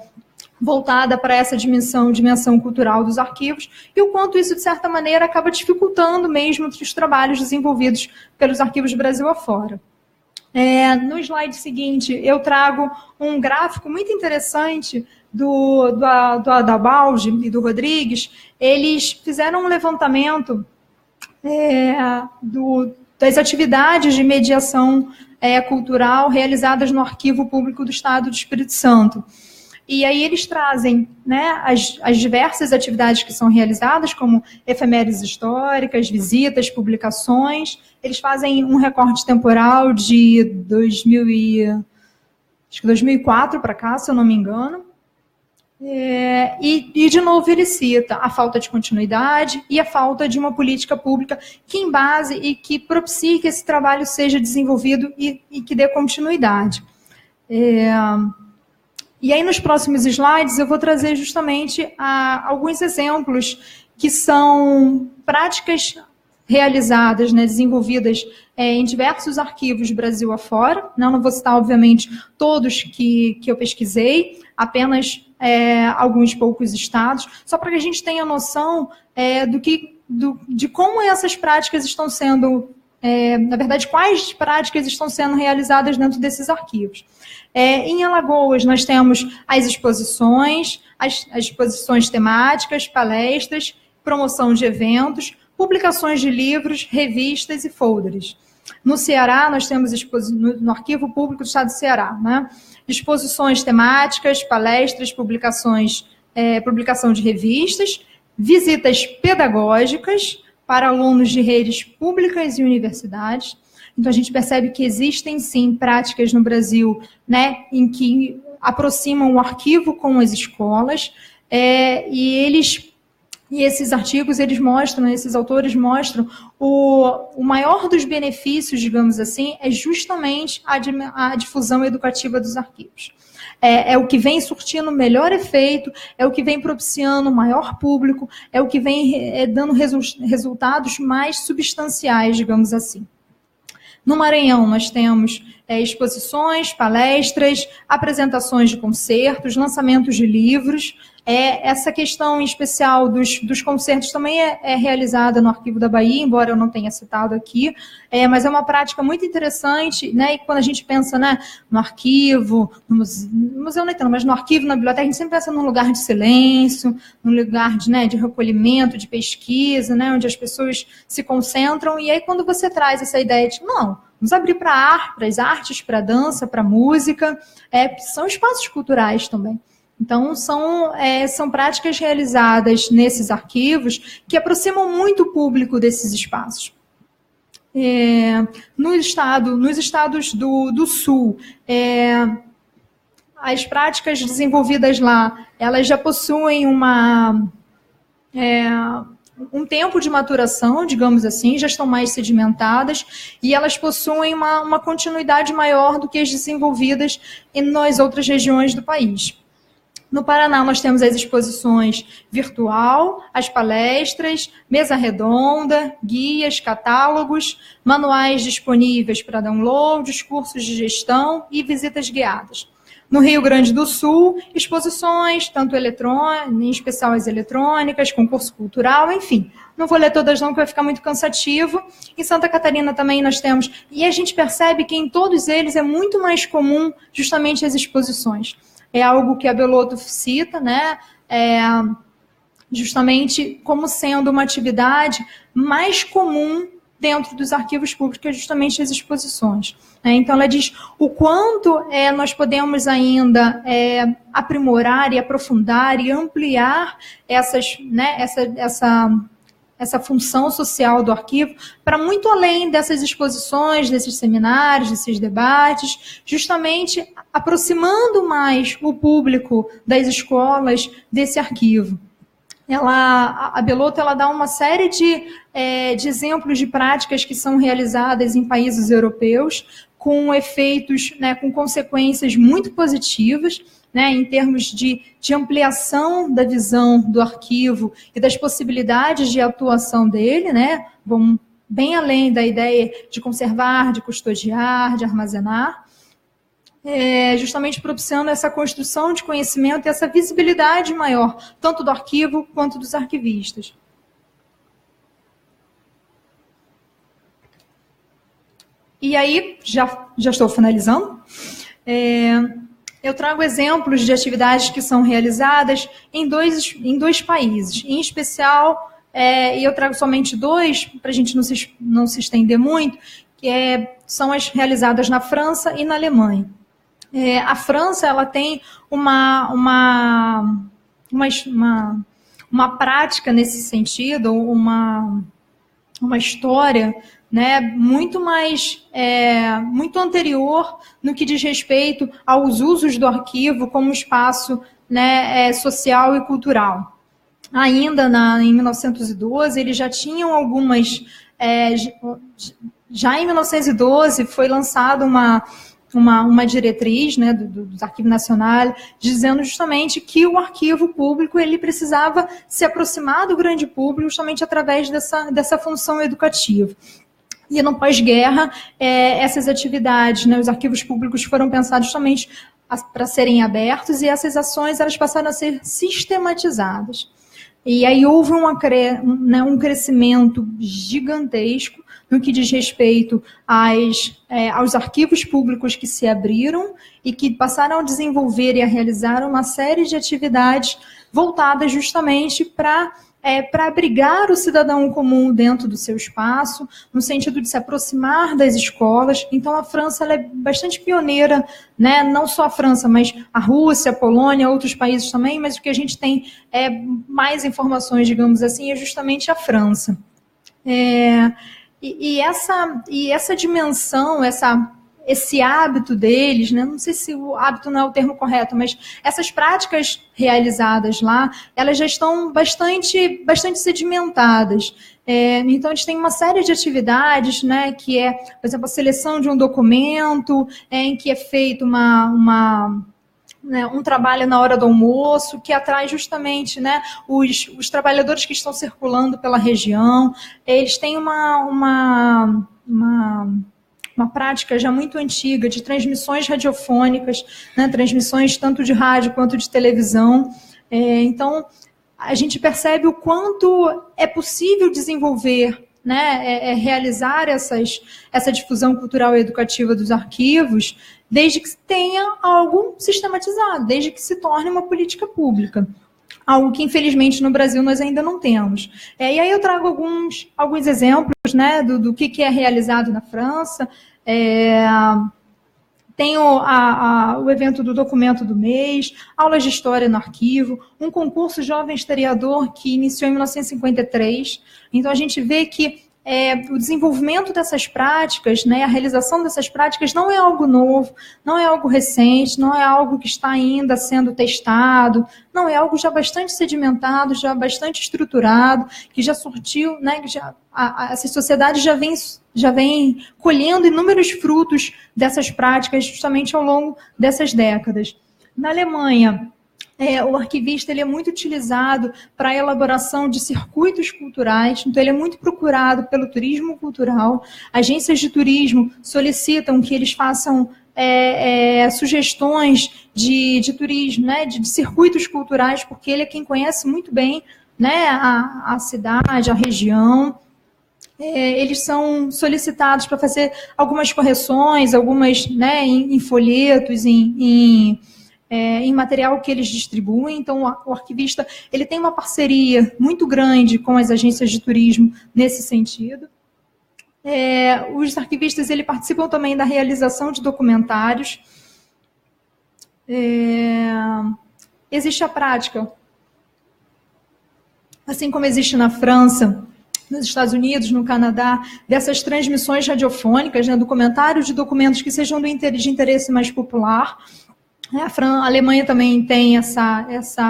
voltada para essa dimensão cultural dos arquivos, e o quanto isso, de certa maneira, acaba dificultando mesmo os trabalhos desenvolvidos pelos arquivos Brasil afora. No slide seguinte, eu trago um gráfico muito interessante do Adabaldi e do Rodrigues. Eles fizeram um levantamento das atividades de mediação cultural realizadas no Arquivo Público do Estado do Espírito Santo. E aí eles trazem as diversas atividades que são realizadas, como efemérides históricas, visitas, publicações. Eles fazem um recorte temporal de 2004 para cá, se eu não me engano. E, de novo, ele cita a falta de continuidade e a falta de uma política pública que embase e que propicie que esse trabalho seja desenvolvido e que dê continuidade. E aí, nos próximos slides, eu vou trazer justamente alguns exemplos que são práticas realizadas, desenvolvidas em diversos arquivos Brasil afora. Não vou citar, obviamente, todos que eu pesquisei, apenas alguns poucos estados, só para que a gente tenha noção de como essas práticas estão sendo, na verdade, quais práticas estão sendo realizadas dentro desses arquivos. Em Alagoas, nós temos as exposições temáticas, palestras, promoção de eventos, publicações de livros, revistas e folders. No Ceará, nós temos no Arquivo Público do Estado do Ceará, exposições temáticas, palestras, publicação de revistas, visitas pedagógicas para alunos de redes públicas e universidades. Então, a gente percebe que existem, sim, práticas no Brasil, em que aproximam o arquivo com as escolas, e esses artigos, esses autores mostram o maior dos benefícios, digamos assim, é justamente a difusão educativa dos arquivos. É o que vem surtindo melhor efeito, é o que vem propiciando maior público, é o que vem dando resultados mais substanciais, digamos assim. No Maranhão, nós temos exposições, palestras, apresentações de concertos, lançamentos de livros. Essa questão em especial dos concertos também é realizada no Arquivo da Bahia, embora eu não tenha citado aqui, mas é uma prática muito interessante, e quando a gente pensa no arquivo, no museu não entendo, mas no arquivo, na biblioteca, a gente sempre pensa num lugar de silêncio, num lugar de recolhimento, de pesquisa, onde as pessoas se concentram, e aí quando você traz essa ideia de, vamos abrir para as artes, para a dança, para a música, são espaços culturais também. Então, são práticas realizadas nesses arquivos que aproximam muito o público desses espaços. Nos estados do Sul, as práticas desenvolvidas lá, elas já possuem um tempo de maturação, digamos assim, já estão mais sedimentadas e elas possuem uma continuidade maior do que as desenvolvidas nas outras regiões do país. No Paraná, nós temos as exposições virtual, as palestras, mesa redonda, guias, catálogos, manuais disponíveis para download, cursos de gestão e visitas guiadas. No Rio Grande do Sul, exposições, tanto em especial as eletrônicas, concurso cultural, enfim. Não vou ler todas não, que vai ficar muito cansativo. Em Santa Catarina também nós temos, e a gente percebe que em todos eles é muito mais comum justamente as exposições. É algo que a Belotto cita, né? Justamente como sendo uma atividade mais comum dentro dos arquivos públicos, que é justamente as exposições. Então, ela diz o quanto nós podemos ainda aprimorar e aprofundar e ampliar essa função social do arquivo para muito além dessas exposições, desses seminários, desses debates, justamente aproximando mais o público das escolas desse arquivo. A Belotto dá uma série de exemplos de práticas que são realizadas em países europeus com efeitos, com consequências muito positivas, em termos de ampliação da visão do arquivo e das possibilidades de atuação dele, vão bem além da ideia de conservar, de custodiar, de armazenar, justamente propiciando essa construção de conhecimento e essa visibilidade maior, tanto do arquivo quanto dos arquivistas. E aí, já estou finalizando, eu trago exemplos de atividades que são realizadas em dois países, em especial, e eu trago somente dois, para a gente não se estender muito, que são as realizadas na França e na Alemanha. A França ela tem uma prática nesse sentido, uma história, muito muito anterior no que diz respeito aos usos do arquivo como espaço social e cultural. Ainda em 1912, eles já tinham algumas... já em 1912 foi lançada uma diretriz do Arquivo Nacional, dizendo justamente que o arquivo público ele precisava se aproximar do grande público justamente através dessa função educativa. E no pós-guerra, essas atividades, os arquivos públicos foram pensados justamente para serem abertos e essas ações elas passaram a ser sistematizadas. E aí houve um crescimento gigantesco no que diz respeito aos arquivos públicos que se abriram e que passaram a desenvolver e a realizar uma série de atividades voltadas justamente para abrigar o cidadão comum dentro do seu espaço, no sentido de se aproximar das escolas. Então, a França ela é bastante pioneira, não só a França, mas a Rússia, a Polônia, outros países também, mas o que a gente tem mais informações, digamos assim, é justamente a França. E essa dimensão, esse hábito deles, não sei se o hábito não é o termo correto, mas essas práticas realizadas lá, elas já estão bastante sedimentadas. Então, eles têm uma série de atividades, que por exemplo, a seleção de um documento, em que é feito um trabalho na hora do almoço, que atrai justamente os trabalhadores que estão circulando pela região. Eles têm uma prática já muito antiga de transmissões radiofônicas, transmissões tanto de rádio quanto de televisão. Então, a gente percebe o quanto é possível desenvolver, realizar essa difusão cultural e educativa dos arquivos, desde que tenha algo sistematizado, desde que se torne uma política pública. Algo que, infelizmente, no Brasil nós ainda não temos. E aí eu trago alguns exemplos do que é realizado na França. Tem o evento do documento do mês, aulas de história no arquivo, um concurso jovem historiador que iniciou em 1953. Então, a gente vê que o desenvolvimento dessas práticas, a realização dessas práticas não é algo novo, não é algo recente, não é algo que está ainda sendo testado, não, é algo já bastante sedimentado, já bastante estruturado, que já surtiu, essa sociedade já vem colhendo inúmeros frutos dessas práticas justamente ao longo dessas décadas. Na Alemanha, o arquivista ele é muito utilizado para a elaboração de circuitos culturais, então ele é muito procurado pelo turismo cultural. Agências de turismo solicitam que eles façam sugestões de turismo, né, de circuitos culturais, porque ele é quem conhece muito bem, né, a cidade, a região. Eles são solicitados para fazer algumas correções, algumas, né, em folhetos, em material que eles distribuem. Então, o arquivista ele tem uma parceria muito grande com as agências de turismo nesse sentido. Os arquivistas ele participam também da realização de documentários. Existe a prática, assim como existe na França, nos Estados Unidos, no Canadá, dessas transmissões radiofônicas, né, documentários de documentos que sejam de interesse mais popular. A Alemanha também tem essa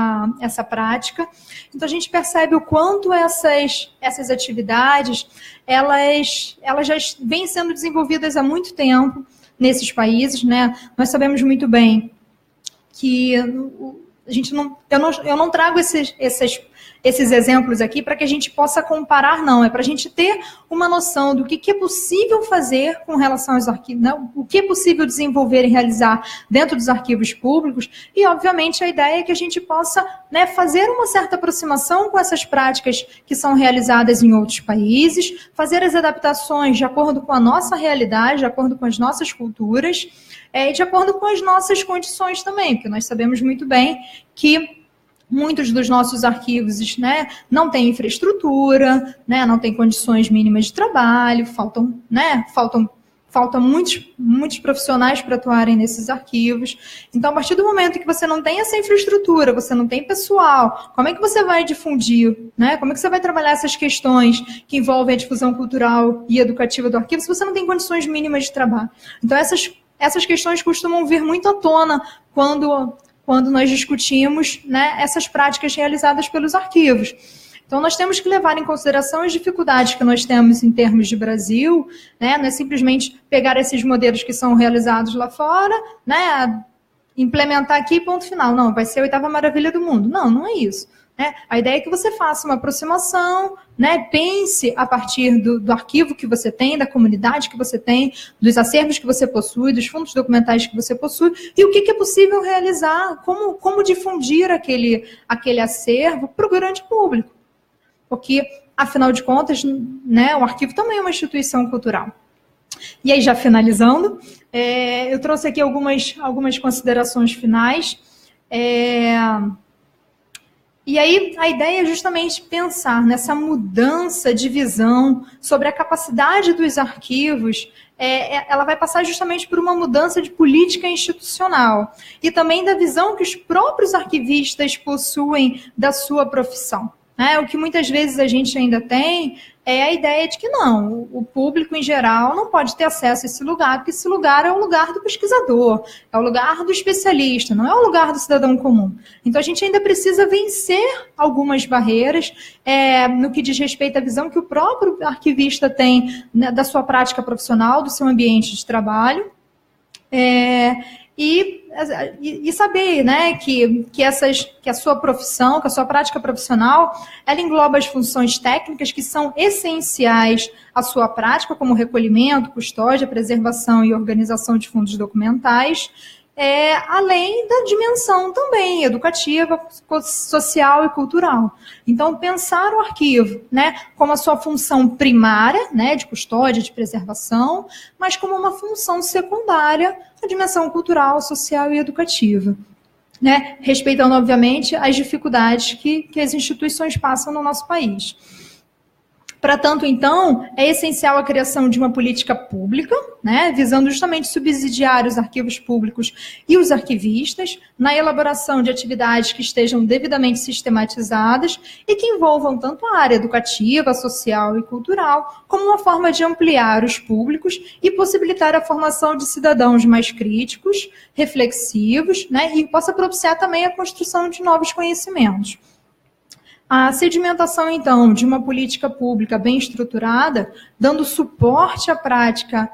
prática. Então, a gente percebe o quanto essas atividades elas já vêm sendo desenvolvidas há muito tempo nesses países, né? Nós sabemos muito bem que eu não trago esses exemplos aqui para que a gente possa comparar, não. É para a gente ter uma noção do que é possível fazer com relação aos arquivos, né? O que é possível desenvolver e realizar dentro dos arquivos públicos. E, obviamente, a ideia é que a gente possa, né, fazer uma certa aproximação com essas práticas que são realizadas em outros países, fazer as adaptações de acordo com a nossa realidade, de acordo com as nossas culturas, e de acordo com as nossas condições também, porque nós sabemos muito bem que muitos dos nossos arquivos, né, não têm infraestrutura, né, não têm condições mínimas de trabalho, faltam muitos profissionais para atuarem nesses arquivos. Então, a partir do momento que você não tem essa infraestrutura, você não tem pessoal, como é que você vai difundir, né? Como é que você vai trabalhar essas questões que envolvem a difusão cultural e educativa do arquivo se você não tem condições mínimas de trabalho? Então, essas questões costumam vir muito à tona quando nós discutimos, né, essas práticas realizadas pelos arquivos. Então, nós temos que levar em consideração as dificuldades que nós temos em termos de Brasil, né, não é simplesmente pegar esses modelos que são realizados lá fora, né, implementar aqui e ponto final. Não, vai ser a 8ª maravilha do mundo. Não, não é isso. Né? A ideia é que você faça uma aproximação, né? Pense a partir do arquivo que você tem, da comunidade que você tem, dos acervos que você possui, dos fundos documentais que você possui, e o que é possível realizar, como difundir aquele acervo para o grande público. Porque, afinal de contas, né, o arquivo também é uma instituição cultural. E aí, já finalizando, eu trouxe aqui algumas considerações finais. E aí, a ideia é justamente pensar nessa mudança de visão sobre a capacidade dos arquivos. Ela vai passar justamente por uma mudança de política institucional e também da visão que os próprios arquivistas possuem da sua profissão. O que muitas vezes a gente ainda tem é a ideia de que não, o público em geral não pode ter acesso a esse lugar, porque esse lugar é o lugar do pesquisador, é o lugar do especialista, não é o lugar do cidadão comum. Então, a gente ainda precisa vencer algumas barreiras no que diz respeito à visão que o próprio arquivista tem, né, da sua prática profissional, do seu ambiente de trabalho, e saber, né, que a sua profissão, que a sua prática profissional, ela engloba as funções técnicas que são essenciais à sua prática, como recolhimento, custódia, preservação e organização de fundos documentais, além da dimensão também educativa, social e cultural. Então, pensar o arquivo, né, como a sua função primária, né, de custódia, de preservação, mas como uma função secundária, a dimensão cultural, social e educativa. Né, respeitando, obviamente, as dificuldades que as instituições passam no nosso país. Para tanto, então, é essencial a criação de uma política pública, né, visando justamente subsidiar os arquivos públicos e os arquivistas, na elaboração de atividades que estejam devidamente sistematizadas e que envolvam tanto a área educativa, social e cultural, como uma forma de ampliar os públicos e possibilitar a formação de cidadãos mais críticos, reflexivos, né, e possa propiciar também a construção de novos conhecimentos. A sedimentação, então, de uma política pública bem estruturada, dando suporte à prática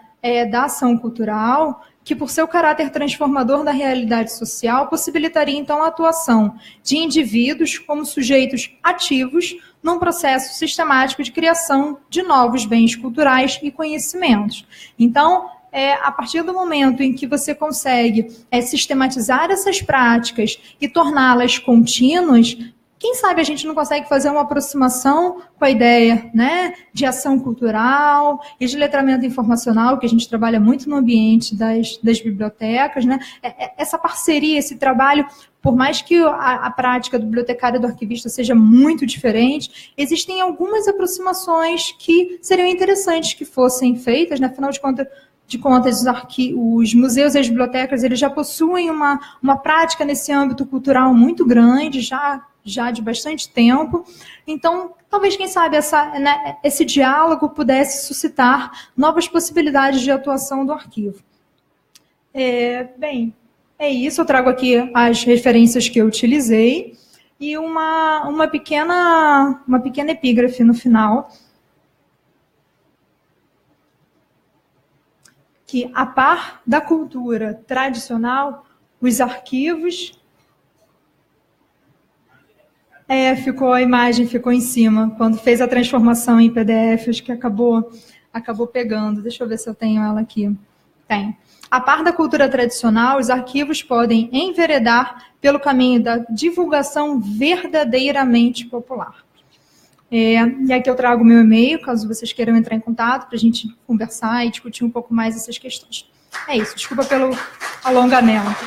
da ação cultural, que por seu caráter transformador da realidade social, possibilitaria, então, a atuação de indivíduos como sujeitos ativos num processo sistemático de criação de novos bens culturais e conhecimentos. Então, a partir do momento em que você consegue sistematizar essas práticas e torná-las contínuas, quem sabe a gente não consegue fazer uma aproximação com a ideia, né, de ação cultural e de letramento informacional, que a gente trabalha muito no ambiente das bibliotecas, né? Essa parceria, esse trabalho, por mais que a prática do bibliotecário e do arquivista seja muito diferente, existem algumas aproximações que seriam interessantes que fossem feitas, né? Afinal de contas, os museus e as bibliotecas, eles já possuem uma prática nesse âmbito cultural muito grande, já de bastante tempo. Então, talvez, quem sabe, esse diálogo pudesse suscitar novas possibilidades de atuação do arquivo. Bem, é isso. Eu trago aqui as referências que eu utilizei e uma pequena epígrafe no final, que, a par da cultura tradicional, os arquivos... a imagem ficou em cima. Quando fez a transformação em PDF, acho que acabou pegando. Deixa eu ver se eu tenho ela aqui. Tem. A par da cultura tradicional, os arquivos podem enveredar pelo caminho da divulgação verdadeiramente popular. E aqui eu trago o meu e-mail, caso vocês queiram entrar em contato, para a gente conversar e discutir um pouco mais essas questões. É isso. Desculpa pelo alongamento.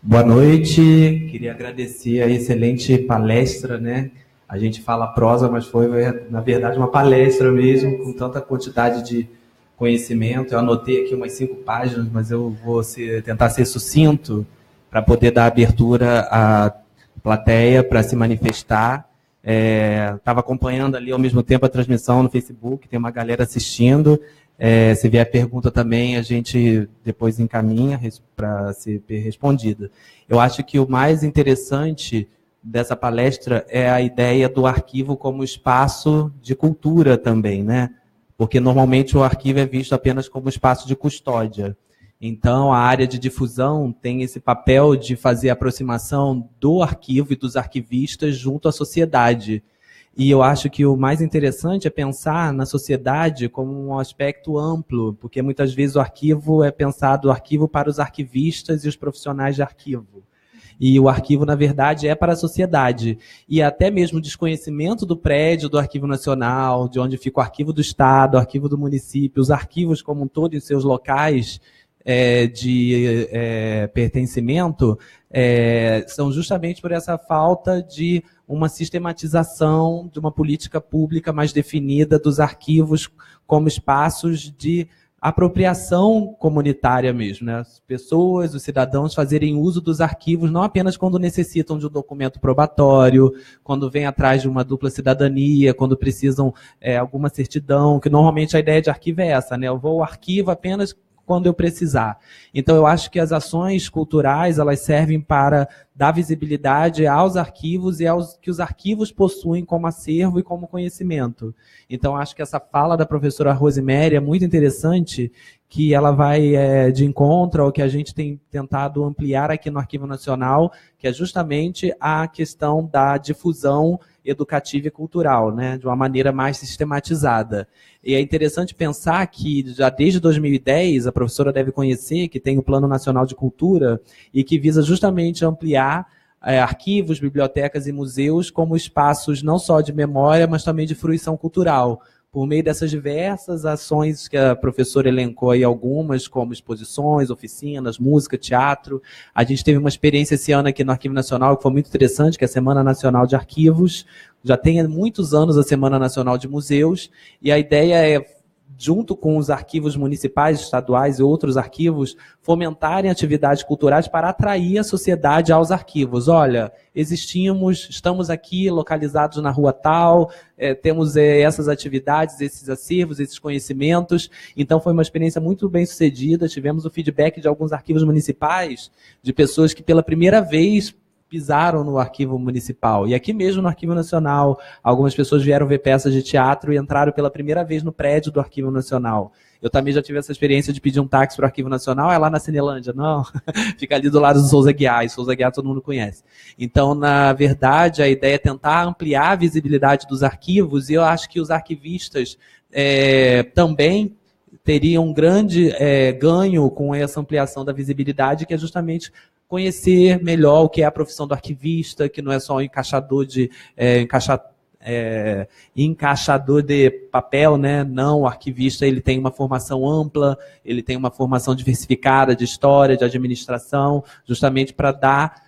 Boa noite, queria agradecer a excelente palestra, né? A gente fala prosa, mas foi, na verdade, uma palestra mesmo, com tanta quantidade de conhecimento. Eu anotei aqui umas 5 páginas, mas eu vou tentar ser sucinto para poder dar abertura à plateia para se manifestar. Estava acompanhando ali ao mesmo tempo a transmissão no Facebook, tem uma galera assistindo. Se vier pergunta também, a gente depois encaminha para ser respondida. Eu acho que o mais interessante dessa palestra é a ideia do arquivo como espaço de cultura também, né? Porque normalmente o arquivo é visto apenas como espaço de custódia. Então, a área de difusão tem esse papel de fazer a aproximação do arquivo e dos arquivistas junto à sociedade. E eu acho que o mais interessante é pensar na sociedade como um aspecto amplo, porque muitas vezes o arquivo é pensado para os arquivistas e os profissionais de arquivo. E o arquivo, na verdade, é para a sociedade. E até mesmo o desconhecimento do prédio do Arquivo Nacional, de onde fica o Arquivo do Estado, o Arquivo do Município, os arquivos como um todo em seus locais de pertencimento, são justamente por essa falta de uma sistematização de uma política pública mais definida dos arquivos como espaços de apropriação comunitária mesmo, né? As pessoas, os cidadãos fazerem uso dos arquivos não apenas quando necessitam de um documento probatório, quando vêm atrás de uma dupla cidadania, quando precisam alguma certidão, que normalmente a ideia de arquivo é essa, né? Eu vou ao arquivo apenas quando eu precisar. Então, eu acho que as ações culturais, elas servem para dar visibilidade aos arquivos e aos que os arquivos possuem como acervo e como conhecimento. Então, acho que essa fala da professora Rosemary é muito interessante, que ela vai de encontro ao que a gente tem tentado ampliar aqui no Arquivo Nacional, que é justamente a questão da difusão educativa e cultural, né, de uma maneira mais sistematizada. E é interessante pensar que já desde 2010, a professora deve conhecer que tem o Plano Nacional de Cultura e que visa justamente ampliar arquivos, bibliotecas e museus como espaços não só de memória, mas também de fruição cultural. Por meio dessas diversas ações que a professora elencou aí algumas, como exposições, oficinas, música, teatro. A gente teve uma experiência esse ano aqui no Arquivo Nacional que foi muito interessante, que é a Semana Nacional de Arquivos. Já tem há muitos anos a Semana Nacional de Museus, e a ideia é junto com os arquivos municipais, estaduais e outros arquivos, fomentarem atividades culturais para atrair a sociedade aos arquivos. Olha, existimos, estamos aqui localizados na rua tal, temos essas atividades, esses acervos, esses conhecimentos. Então foi uma experiência muito bem sucedida. Tivemos o feedback de alguns arquivos municipais, de pessoas que pela primeira vez pisaram no arquivo municipal. E aqui mesmo no Arquivo Nacional, algumas pessoas vieram ver peças de teatro e entraram pela primeira vez no prédio do Arquivo Nacional. Eu também já tive essa experiência de pedir um táxi para o Arquivo Nacional, é lá na Cinelândia. Não, fica ali do lado do Souza Guiar, e Souza Guiar todo mundo conhece. Então, na verdade, a ideia é tentar ampliar a visibilidade dos arquivos, e eu acho que os arquivistas também teriam um grande ganho com essa ampliação da visibilidade, que é justamente conhecer melhor o que é a profissão do arquivista, que não é só um encaixador de encaixador de papel, né? Não, o arquivista ele tem uma formação ampla, ele tem uma formação diversificada de história, de administração, justamente para dar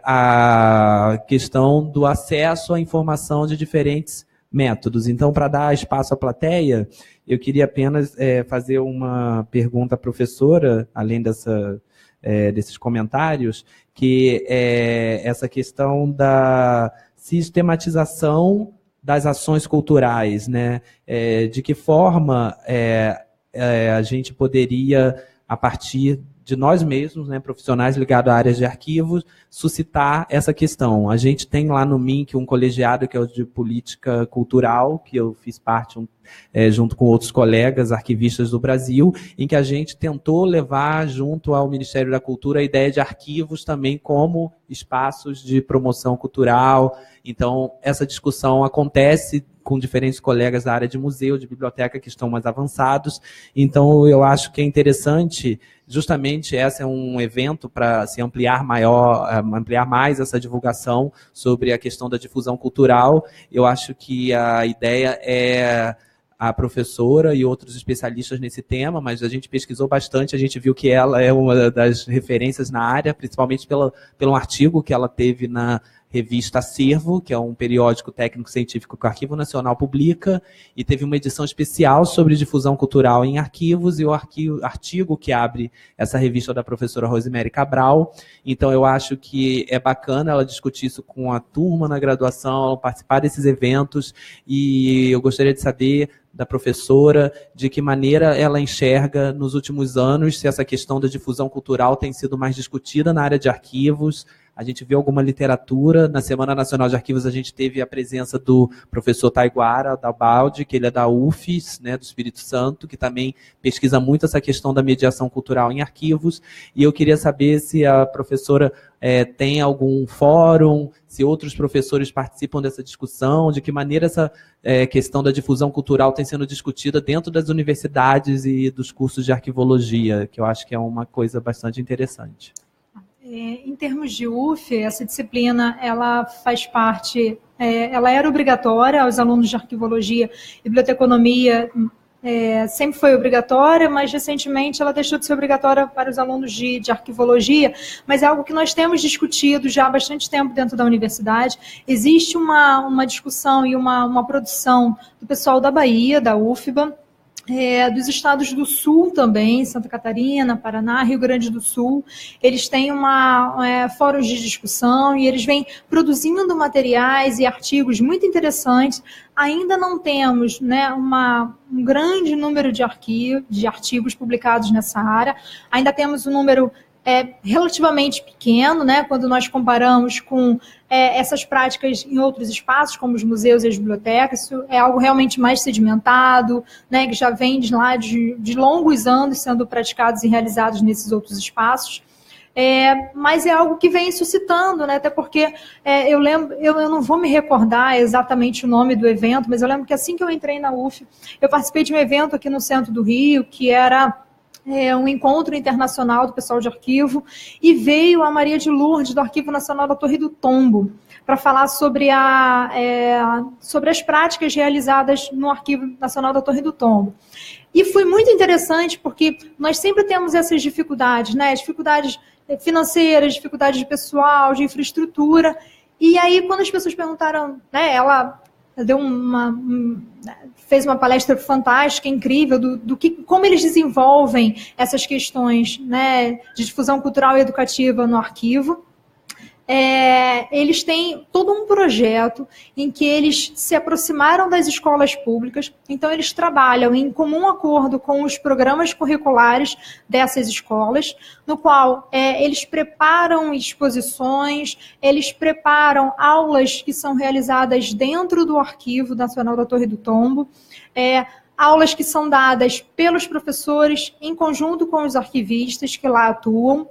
a questão do acesso à informação de diferentes métodos. Então, para dar espaço à plateia, eu queria apenas fazer uma pergunta à professora, além desses comentários, que é essa questão da sistematização das ações culturais, né? De que forma a gente poderia, a partir de nós mesmos, né, profissionais ligados a áreas de arquivos, suscitar essa questão. A gente tem lá no MINC um colegiado que é o de política cultural, que eu fiz parte junto com outros colegas arquivistas do Brasil, em que a gente tentou levar junto ao Ministério da Cultura a ideia de arquivos também como espaços de promoção cultural. Então, essa discussão acontece com diferentes colegas da área de museu, de biblioteca, que estão mais avançados. Então, eu acho que é interessante, justamente, esse é um evento para se ampliar mais essa divulgação sobre a questão da difusão cultural. Eu acho que a ideia é a professora e outros especialistas nesse tema, mas a gente pesquisou bastante, a gente viu que ela é uma das referências na área, principalmente pelo artigo que ela teve na revista Acervo, que é um periódico técnico-científico que o Arquivo Nacional publica, e teve uma edição especial sobre difusão cultural em arquivos, e o artigo que abre essa revista da professora Rosemary Cabral. Então, eu acho que é bacana ela discutir isso com a turma na graduação, participar desses eventos, e eu gostaria de saber da professora, de que maneira ela enxerga nos últimos anos se essa questão da difusão cultural tem sido mais discutida na área de arquivos. A gente viu alguma literatura. Na Semana Nacional de Arquivos a gente teve a presença do professor Taiguara da Balde, que ele é da UFES, né, do Espírito Santo, que também pesquisa muito essa questão da mediação cultural em arquivos. E eu queria saber se a professora tem algum fórum, se outros professores participam dessa discussão, de que maneira essa questão da difusão cultural tem sendo discutida dentro das universidades e dos cursos de arquivologia, que eu acho que é uma coisa bastante interessante. Em termos de UF, essa disciplina ela faz parte, ela era obrigatória aos alunos de arquivologia e biblioteconomia, sempre foi obrigatória, mas recentemente ela deixou de ser obrigatória para os alunos de arquivologia, mas é algo que nós temos discutido já há bastante tempo dentro da universidade. Existe uma discussão e uma produção do pessoal da Bahia, da UFBA, dos estados do Sul também, Santa Catarina, Paraná, Rio Grande do Sul. Eles têm fóruns de discussão e eles vêm produzindo materiais e artigos muito interessantes. Ainda não temos, né, um grande número de artigos publicados nessa área. Ainda temos um número relativamente pequeno, né, quando nós comparamos com essas práticas em outros espaços, como os museus e as bibliotecas. Isso é algo realmente mais sedimentado, né, que já vem de lá de longos anos sendo praticados e realizados nesses outros espaços. Mas é algo que vem suscitando, né, até porque eu lembro, eu não vou me recordar exatamente o nome do evento, mas eu lembro que assim que eu entrei na UF, eu participei de um evento aqui no centro do Rio, que era um encontro internacional do pessoal de arquivo, e veio a Maria de Lourdes, do Arquivo Nacional da Torre do Tombo, para falar sobre as práticas realizadas no Arquivo Nacional da Torre do Tombo. E foi muito interessante, porque nós sempre temos essas dificuldades, né? Dificuldades financeiras, dificuldades de pessoal, de infraestrutura, e aí quando as pessoas perguntaram, né, ela fez uma palestra fantástica, incrível, como eles desenvolvem essas questões, né, de difusão cultural e educativa no arquivo. Eles têm todo um projeto em que eles se aproximaram das escolas públicas, então eles trabalham em comum acordo com os programas curriculares dessas escolas, no qual eles preparam exposições, eles preparam aulas que são realizadas dentro do Arquivo Nacional da Torre do Tombo, aulas que são dadas pelos professores em conjunto com os arquivistas que lá atuam.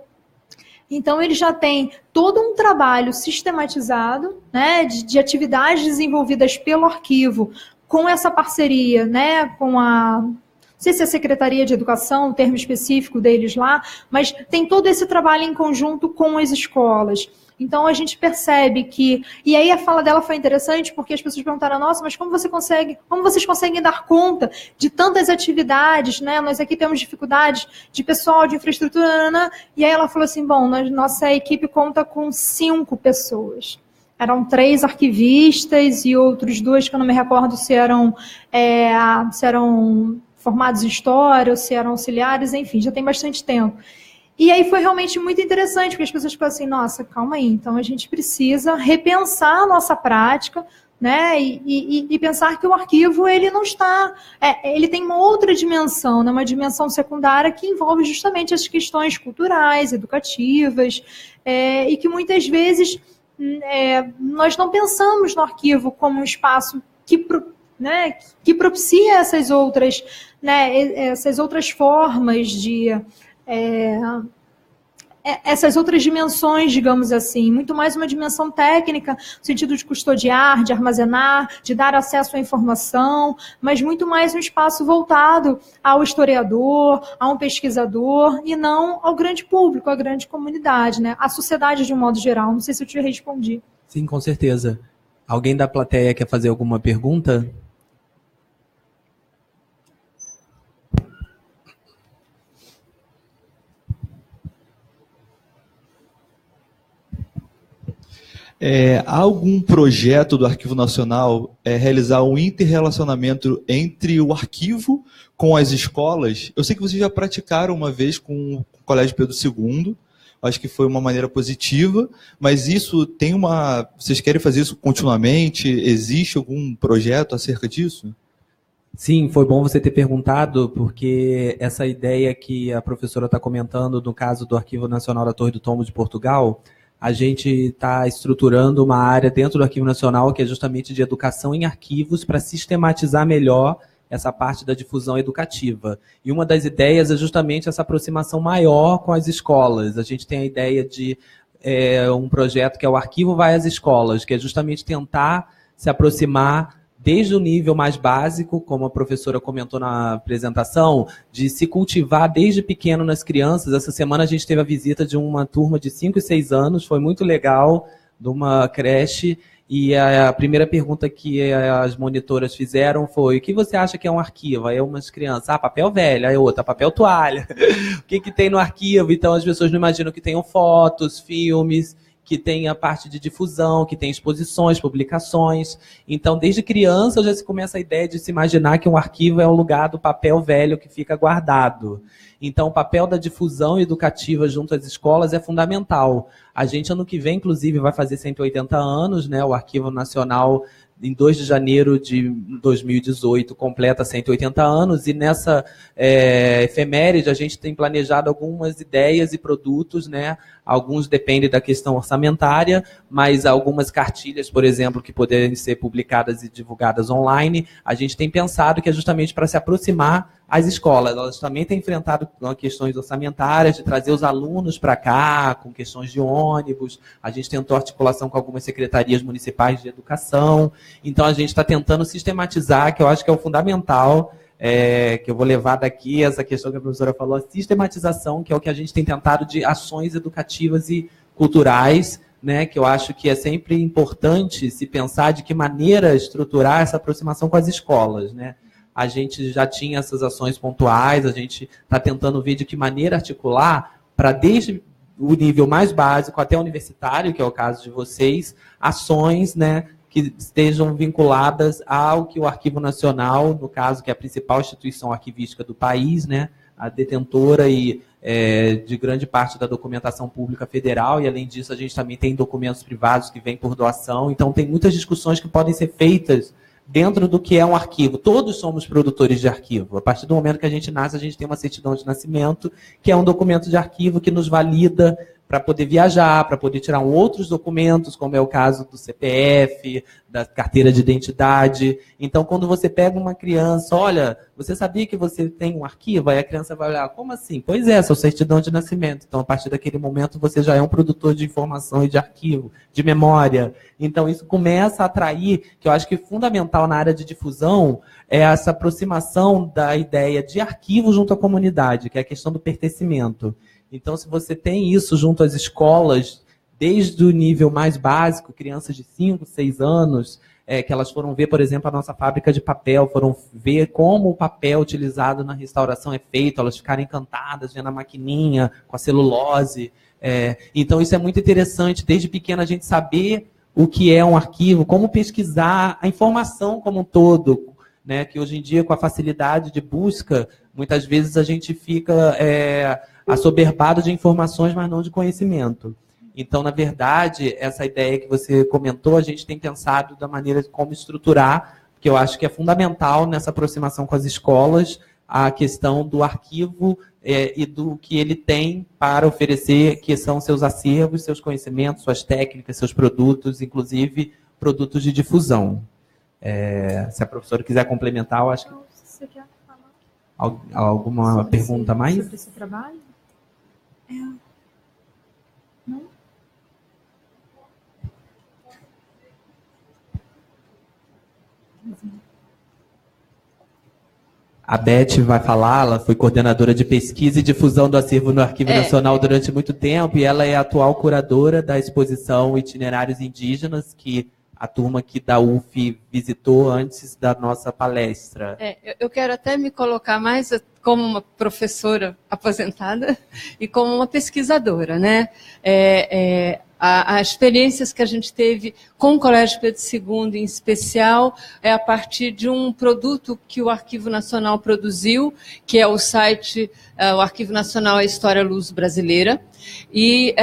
Então, ele já tem todo um trabalho sistematizado, né, de atividades desenvolvidas pelo arquivo com essa parceria, né, com não sei se é a Secretaria de Educação, o termo específico deles lá, mas tem todo esse trabalho em conjunto com as escolas. Então, a gente percebe que... E aí, a fala dela foi interessante, porque as pessoas perguntaram, nossa, mas como vocês conseguem dar conta de tantas atividades, né? Nós aqui temos dificuldades de pessoal, de infraestrutura, né? E aí ela falou assim, bom, nossa equipe conta com 5 pessoas. Eram 3 arquivistas e outros 2, que eu não me recordo se eram formados em história ou se eram auxiliares, enfim, já tem bastante tempo. E aí foi realmente muito interessante, porque as pessoas falam assim, nossa, calma aí, então a gente precisa repensar a nossa prática, né, e pensar que o arquivo, ele não está... ele tem uma outra dimensão, né, uma dimensão secundária que envolve justamente as questões culturais, educativas, e que muitas vezes nós não pensamos no arquivo como um espaço que propicia essas outras formas de... essas outras dimensões, digamos assim, muito mais uma dimensão técnica, no sentido de custodiar, de armazenar, de dar acesso à informação, mas muito mais um espaço voltado ao historiador, a um pesquisador, e não ao grande público, à grande comunidade, né? À sociedade de um modo geral. Não sei se eu te respondi. Sim, com certeza. Alguém da plateia quer fazer alguma pergunta? Há algum projeto do Arquivo Nacional realizar um interrelacionamento entre o arquivo com as escolas? Eu sei que vocês já praticaram uma vez com o Colégio Pedro II, acho que foi uma maneira positiva, mas isso tem vocês querem fazer isso continuamente? Existe algum projeto acerca disso? Sim, foi bom você ter perguntado, porque essa ideia que a professora está comentando, no caso do Arquivo Nacional da Torre do Tombo de Portugal, a gente está estruturando uma área dentro do Arquivo Nacional que é justamente de educação em arquivos para sistematizar melhor essa parte da difusão educativa. E uma das ideias é justamente essa aproximação maior com as escolas. A gente tem a ideia de um projeto que é o Arquivo Vai às Escolas, que é justamente tentar se aproximar desde o nível mais básico, como a professora comentou na apresentação, de se cultivar desde pequeno nas crianças. Essa semana a gente teve a visita de uma turma de 5 e 6 anos, foi muito legal, de uma creche, e a primeira pergunta que as monitoras fizeram foi: o que você acha que é um arquivo? Aí umas crianças, papel velho, aí outra, papel toalha. O que tem no arquivo? Então as pessoas não imaginam que tenham fotos, filmes, que tem a parte de difusão, que tem exposições, publicações. Então, desde criança, já se começa a ideia de se imaginar que um arquivo é o lugar do papel velho que fica guardado. Então, o papel da difusão educativa junto às escolas é fundamental. A gente, ano que vem, inclusive, vai fazer 180 anos, né? O Arquivo Nacional, em 2 de janeiro de 2018, completa 180 anos, e nessa efeméride a gente tem planejado algumas ideias e produtos, né? Alguns dependem da questão orçamentária, mas algumas cartilhas, por exemplo, que poderem ser publicadas e divulgadas online, a gente tem pensado que é justamente para se aproximar às escolas. Elas também têm enfrentado questões orçamentárias, de trazer os alunos para cá, com questões de ônibus. A gente tentou articulação com algumas secretarias municipais de educação. Então, a gente está tentando sistematizar, que eu acho que é o fundamental, que eu vou levar daqui, essa questão que a professora falou, a sistematização, que é o que a gente tem tentado de ações educativas e culturais, né, que eu acho que é sempre importante se pensar de que maneira estruturar essa aproximação com as escolas, né? A gente já tinha essas ações pontuais, a gente está tentando ver de que maneira articular para, desde o nível mais básico até o universitário, que é o caso de vocês, ações, né, que estejam vinculadas ao que o Arquivo Nacional, no caso, que é a principal instituição arquivística do país, né, a detentora de grande parte da documentação pública federal, e além disso a gente também tem documentos privados que vêm por doação, então tem muitas discussões que podem ser feitas dentro do que é um arquivo. Todos somos produtores de arquivo. A partir do momento que a gente nasce, a gente tem uma certidão de nascimento, que é um documento de arquivo que nos valida para poder viajar, para poder tirar outros documentos, como é o caso do CPF, da carteira de identidade. Então, quando você pega uma criança, olha, você sabia que você tem um arquivo? Aí a criança vai olhar, como assim? Pois é, sua certidão de nascimento. Então, a partir daquele momento, você já é um produtor de informação e de arquivo, de memória. Então, isso começa a atrair, que eu acho que é fundamental na área de difusão, é essa aproximação da ideia de arquivo junto à comunidade, que é a questão do pertencimento. Então, se você tem isso junto às escolas, desde o nível mais básico, crianças de 5, 6 anos, que elas foram ver, por exemplo, a nossa fábrica de papel, foram ver como o papel utilizado na restauração é feito, elas ficaram encantadas vendo a maquininha, com a celulose. Então, isso é muito interessante, desde pequena a gente saber o que é um arquivo, como pesquisar a informação como um todo, né? Que hoje em dia, com a facilidade de busca, muitas vezes a gente fica assoberbado de informações, mas não de conhecimento. Então, na verdade, essa ideia que você comentou, a gente tem pensado da maneira de como estruturar, que eu acho que é fundamental nessa aproximação com as escolas, a questão do arquivo e do que ele tem para oferecer, que são seus acervos, seus conhecimentos, suas técnicas, seus produtos, inclusive produtos de difusão. Se a professora quiser complementar, eu acho que... Você quer falar? Alguma pergunta mais? Sobre esse trabalho? Não? A Beth vai falar, ela foi coordenadora de pesquisa e difusão do acervo no Arquivo Nacional durante muito tempo, e ela é a atual curadora da exposição Itinerários Indígenas, que a turma aqui da UF visitou antes da nossa palestra. Eu quero até me colocar mais como uma professora aposentada e como uma pesquisadora, né? As experiências que a gente teve com o Colégio Pedro II, em especial, é a partir de um produto que o Arquivo Nacional produziu, que é o site, o Arquivo Nacional é História Luz Brasileira. E,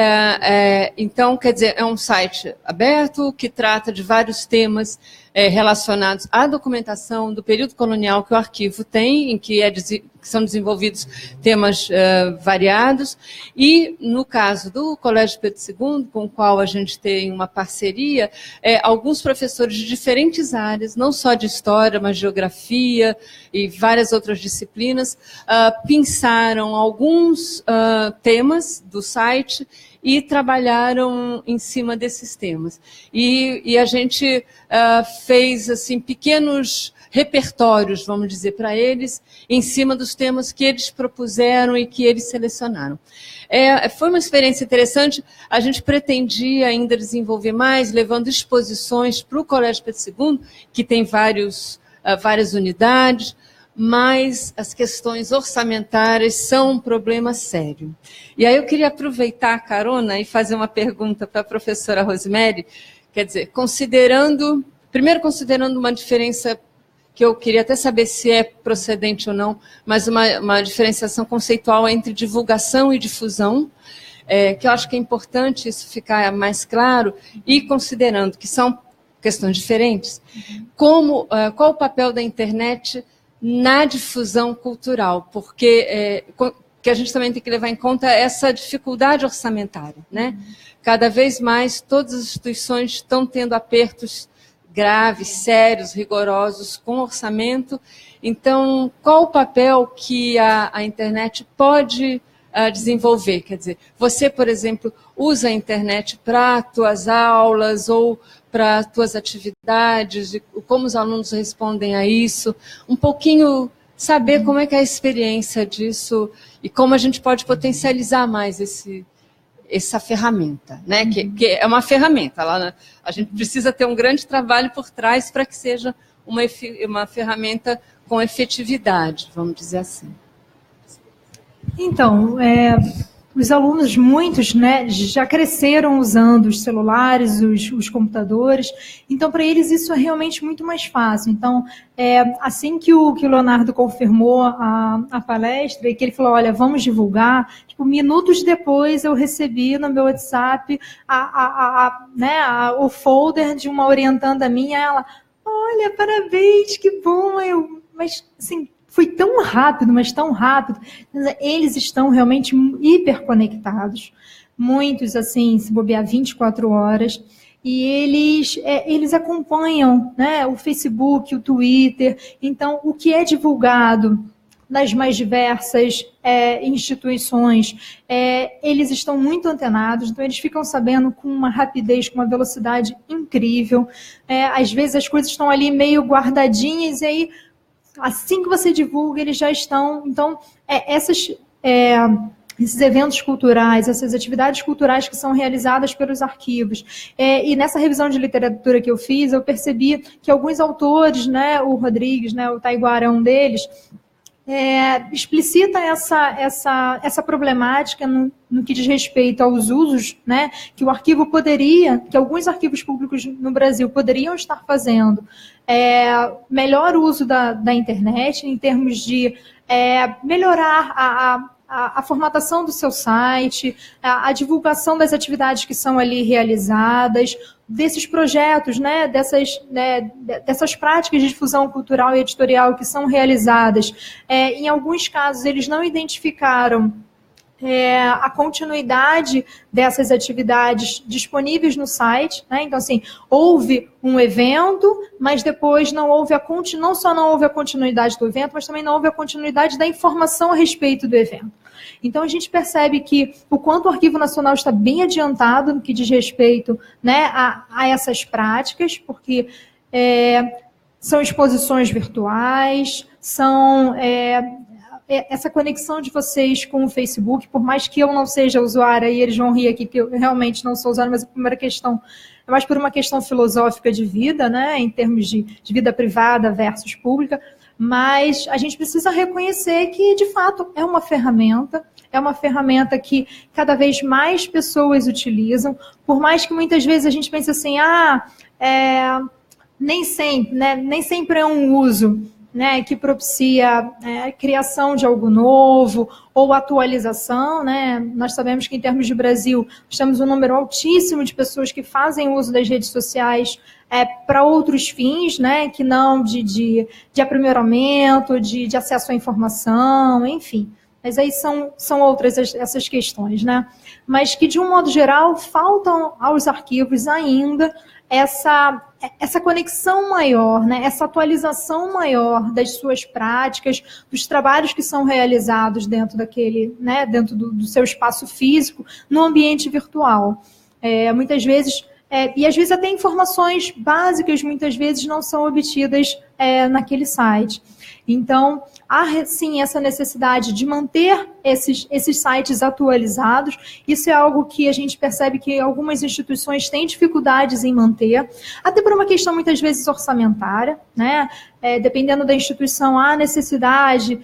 então, quer dizer, é um site aberto que trata de vários temas relacionados à documentação do período colonial que o arquivo tem, em que são desenvolvidos temas variados. E, no caso do Colégio Pedro II, com o qual a gente tem uma parceria, alguns professores de diferentes áreas, não só de história, mas geografia e várias outras disciplinas, pensaram alguns temas do site e trabalharam em cima desses temas. E a gente fez assim, pequenos repertórios, vamos dizer, para eles, em cima dos temas que eles propuseram e que eles selecionaram. Foi uma experiência interessante, a gente pretendia ainda desenvolver mais, levando exposições para o Colégio Pedro II, que tem várias unidades, mas as questões orçamentárias são um problema sério. E aí eu queria aproveitar a carona e fazer uma pergunta para a professora Rosemary, quer dizer, primeiro considerando uma diferença que eu queria até saber se é procedente ou não, mas uma diferenciação conceitual entre divulgação e difusão, que eu acho que é importante isso ficar mais claro, e considerando que são questões diferentes, qual o papel da internet na difusão cultural, porque que a gente também tem que levar em conta essa dificuldade orçamentária, né? Cada vez mais todas as instituições estão tendo apertos graves, sérios, rigorosos com orçamento. Então, qual o papel que a internet pode desenvolver? Quer dizer, você, por exemplo, usa a internet para tuas aulas ou para tuas atividades, e como os alunos respondem a isso, um pouquinho saber como é que é a experiência disso e como a gente pode potencializar mais essa ferramenta, né? Que é uma ferramenta, a gente precisa ter um grande trabalho por trás para que seja uma ferramenta com efetividade, vamos dizer assim. Então, os alunos, muitos, né, já cresceram usando os celulares, os computadores, então para eles isso é realmente muito mais fácil. Então, assim que o Leonardo confirmou a palestra e que ele falou, olha, vamos divulgar, tipo, minutos depois eu recebi no meu WhatsApp o folder de uma orientanda minha, ela, olha, parabéns, que bom, mas assim, foi tão rápido, mas tão rápido. Eles estão realmente hiperconectados. Muitos, assim, se bobear 24 horas. E eles acompanham, né, o Facebook, o Twitter. Então, o que é divulgado nas mais diversas instituições, eles estão muito antenados, então eles ficam sabendo com uma rapidez, com uma velocidade incrível. Às vezes as coisas estão ali meio guardadinhas, e aí assim que você divulga, eles já estão... Então, esses eventos culturais, essas atividades culturais que são realizadas pelos arquivos. E nessa revisão de literatura que eu fiz, eu percebi que alguns autores, né, o Rodrigues, né, o Taiguara é um deles, explicita essa problemática no que diz respeito aos usos, né, que o arquivo poderia, que alguns arquivos públicos no Brasil poderiam estar fazendo melhor uso da internet, em termos de melhorar a formatação do seu site, a divulgação das atividades que são ali realizadas, desses projetos, né, dessas práticas de difusão cultural e editorial que são realizadas. Em alguns casos, eles não identificaram a continuidade dessas atividades disponíveis no site, né? Então, assim, houve um evento, mas depois não só não houve a continuidade do evento, mas também não houve a continuidade da informação a respeito do evento. Então, a gente percebe que o quanto o Arquivo Nacional está bem adiantado no que diz respeito, né, a essas práticas, porque são exposições virtuais, são... essa conexão de vocês com o Facebook, por mais que eu não seja usuária, e eles vão rir aqui, que eu realmente não sou usuária, mas a primeira questão é mais por uma questão filosófica de vida, né, em termos de vida privada versus pública, mas a gente precisa reconhecer que, de fato, é uma ferramenta que cada vez mais pessoas utilizam, por mais que muitas vezes a gente pense assim, nem sempre é um uso, né, que propicia a criação de algo novo ou atualização, né? Nós sabemos que, em termos de Brasil, nós temos um número altíssimo de pessoas que fazem uso das redes sociais para outros fins, né, que não de aprimoramento, de acesso à informação, enfim. Mas aí são outras essas questões, né? Mas que, de um modo geral, faltam aos arquivos ainda essa conexão maior, né? Essa atualização maior das suas práticas, dos trabalhos que são realizados dentro daquele, né, dentro do seu espaço físico, no ambiente virtual. Muitas vezes, e às vezes até informações básicas, muitas vezes não são obtidas naquele site. Então, há sim essa necessidade de manter esses sites atualizados. Isso é algo que a gente percebe que algumas instituições têm dificuldades em manter, até por uma questão muitas vezes orçamentária, né? Dependendo da instituição, há necessidade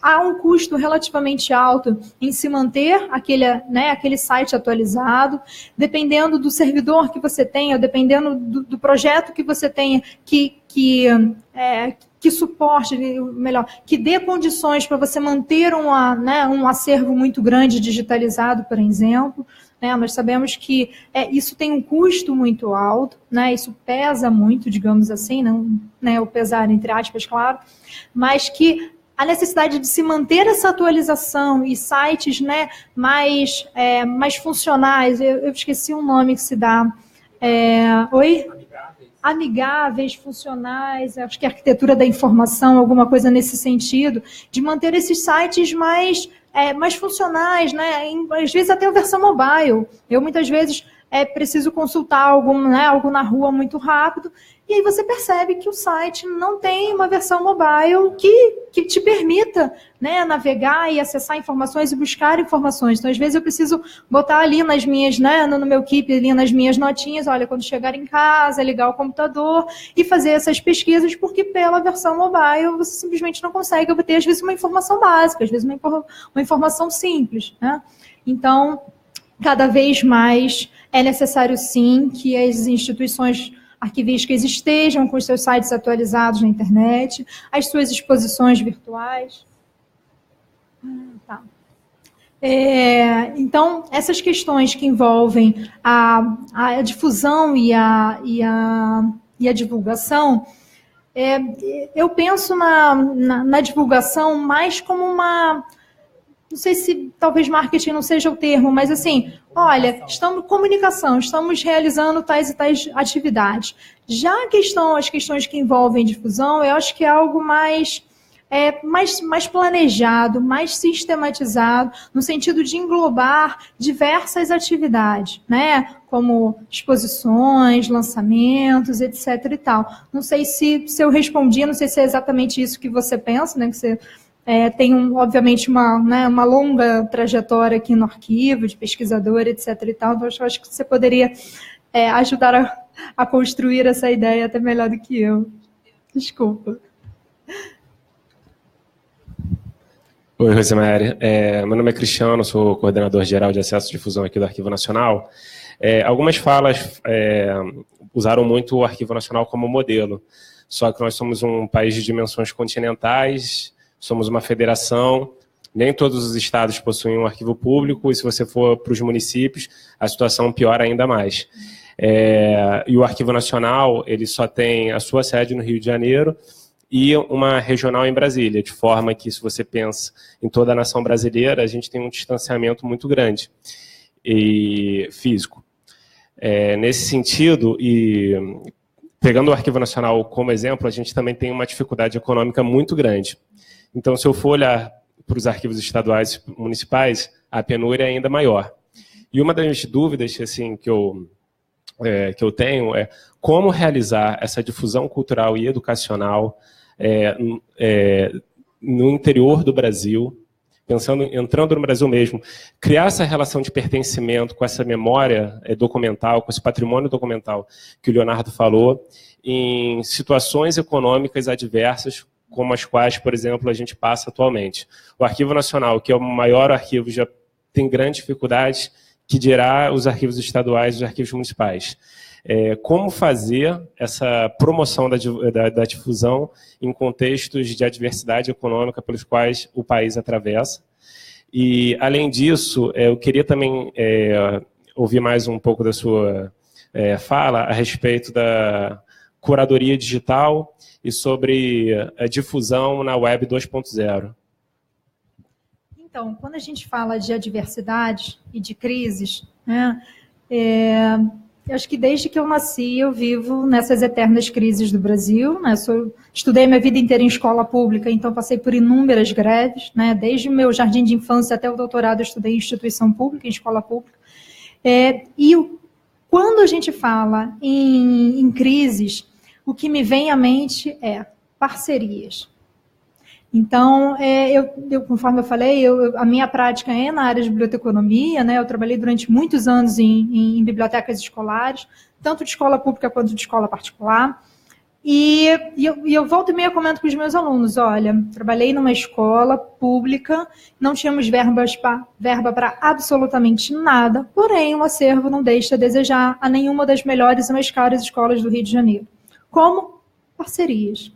há um custo relativamente alto em se manter aquele site atualizado, dependendo do servidor que você tenha, dependendo do projeto que você tenha, que suporte, melhor, que dê condições para você manter um acervo muito grande digitalizado, por exemplo. Nós sabemos que isso tem um custo muito alto, né? Isso pesa muito, digamos assim, não, né, o pesar entre aspas, claro, mas que a necessidade de se manter essa atualização e sites, né, mais funcionais, eu esqueci um nome que se dá. Amigáveis, funcionais, acho que arquitetura da informação, alguma coisa nesse sentido, de manter esses sites mais funcionais, né? Às vezes até a versão mobile. Eu muitas vezes é preciso consultar algo, né, algo na rua muito rápido, e aí você percebe que o site não tem uma versão mobile que te permita, né, navegar e acessar informações e buscar informações. Então, às vezes, eu preciso botar ali nas minhas, né, no meu Keep, ali nas minhas notinhas, olha, quando chegar em casa, ligar o computador e fazer essas pesquisas, porque pela versão mobile você simplesmente não consegue obter, às vezes, uma informação básica, às vezes uma informação simples, né? Então, cada vez mais é necessário, sim, que as instituições arquivísticas estejam com os seus sites atualizados na internet, as suas exposições virtuais. Tá. Então, essas questões que envolvem a difusão e a divulgação, eu penso na divulgação mais como uma... Não sei se talvez marketing não seja o termo, mas assim, olha, comunicação, estamos realizando tais e tais atividades. Já as questões que envolvem difusão, eu acho que é algo mais planejado, mais sistematizado, no sentido de englobar diversas atividades, né? Como exposições, lançamentos, etc. e tal. Não sei se eu respondi, não sei se é exatamente isso que você pensa, né? Que você tem, obviamente, uma longa trajetória aqui no arquivo, de pesquisador, etc. e tal. Então, eu acho que você poderia ajudar a construir essa ideia até melhor do que eu. Desculpa. Oi, Rosemary. Meu nome é Cristiano, sou coordenador geral de acesso e difusão aqui do Arquivo Nacional. Algumas falas usaram muito o Arquivo Nacional como modelo, só que nós somos um país de dimensões continentais, somos uma federação, nem todos os estados possuem um arquivo público, e se você for para os municípios, a situação piora ainda mais. E o Arquivo Nacional, ele só tem a sua sede no Rio de Janeiro e uma regional em Brasília, de forma que, se você pensa em toda a nação brasileira, a gente tem um distanciamento muito grande e físico. Nesse sentido, e pegando o Arquivo Nacional como exemplo, a gente também tem uma dificuldade econômica muito grande. Então, se eu for olhar para os arquivos estaduais e municipais, a penúria é ainda maior. E uma das dúvidas assim, que eu tenho é como realizar essa difusão cultural e educacional no interior do Brasil, entrando no Brasil mesmo, criar essa relação de pertencimento com essa memória documental, com esse patrimônio documental que o Leonardo falou, em situações econômicas adversas, como as quais, por exemplo, a gente passa atualmente. O Arquivo Nacional, que é o maior arquivo, já tem grandes dificuldades, que dirá os arquivos estaduais e os arquivos municipais. Como fazer essa promoção da difusão em contextos de adversidade econômica pelos quais o país atravessa. E, além disso, eu queria também ouvir mais um pouco da sua fala a respeito da curadoria digital e sobre a difusão na Web 2.0. Então, quando a gente fala de adversidades e de crises, né, eu acho que desde que eu nasci eu vivo nessas eternas crises do Brasil, né? Estudei minha vida inteira em escola pública, então passei por inúmeras greves, né? Desde o meu jardim de infância até o doutorado eu estudei em instituição pública, em escola pública. Quando a gente fala em crises, o que me vem à mente é parcerias. Então, conforme eu falei, a minha prática é na área de biblioteconomia, né? Eu trabalhei durante muitos anos em bibliotecas escolares, tanto de escola pública quanto de escola particular. E eu volto e meia comento com os meus alunos, olha, trabalhei numa escola pública, não tínhamos verba para absolutamente nada, porém o acervo não deixa a desejar a nenhuma das melhores e mais caras escolas do Rio de Janeiro. Como? Parcerias.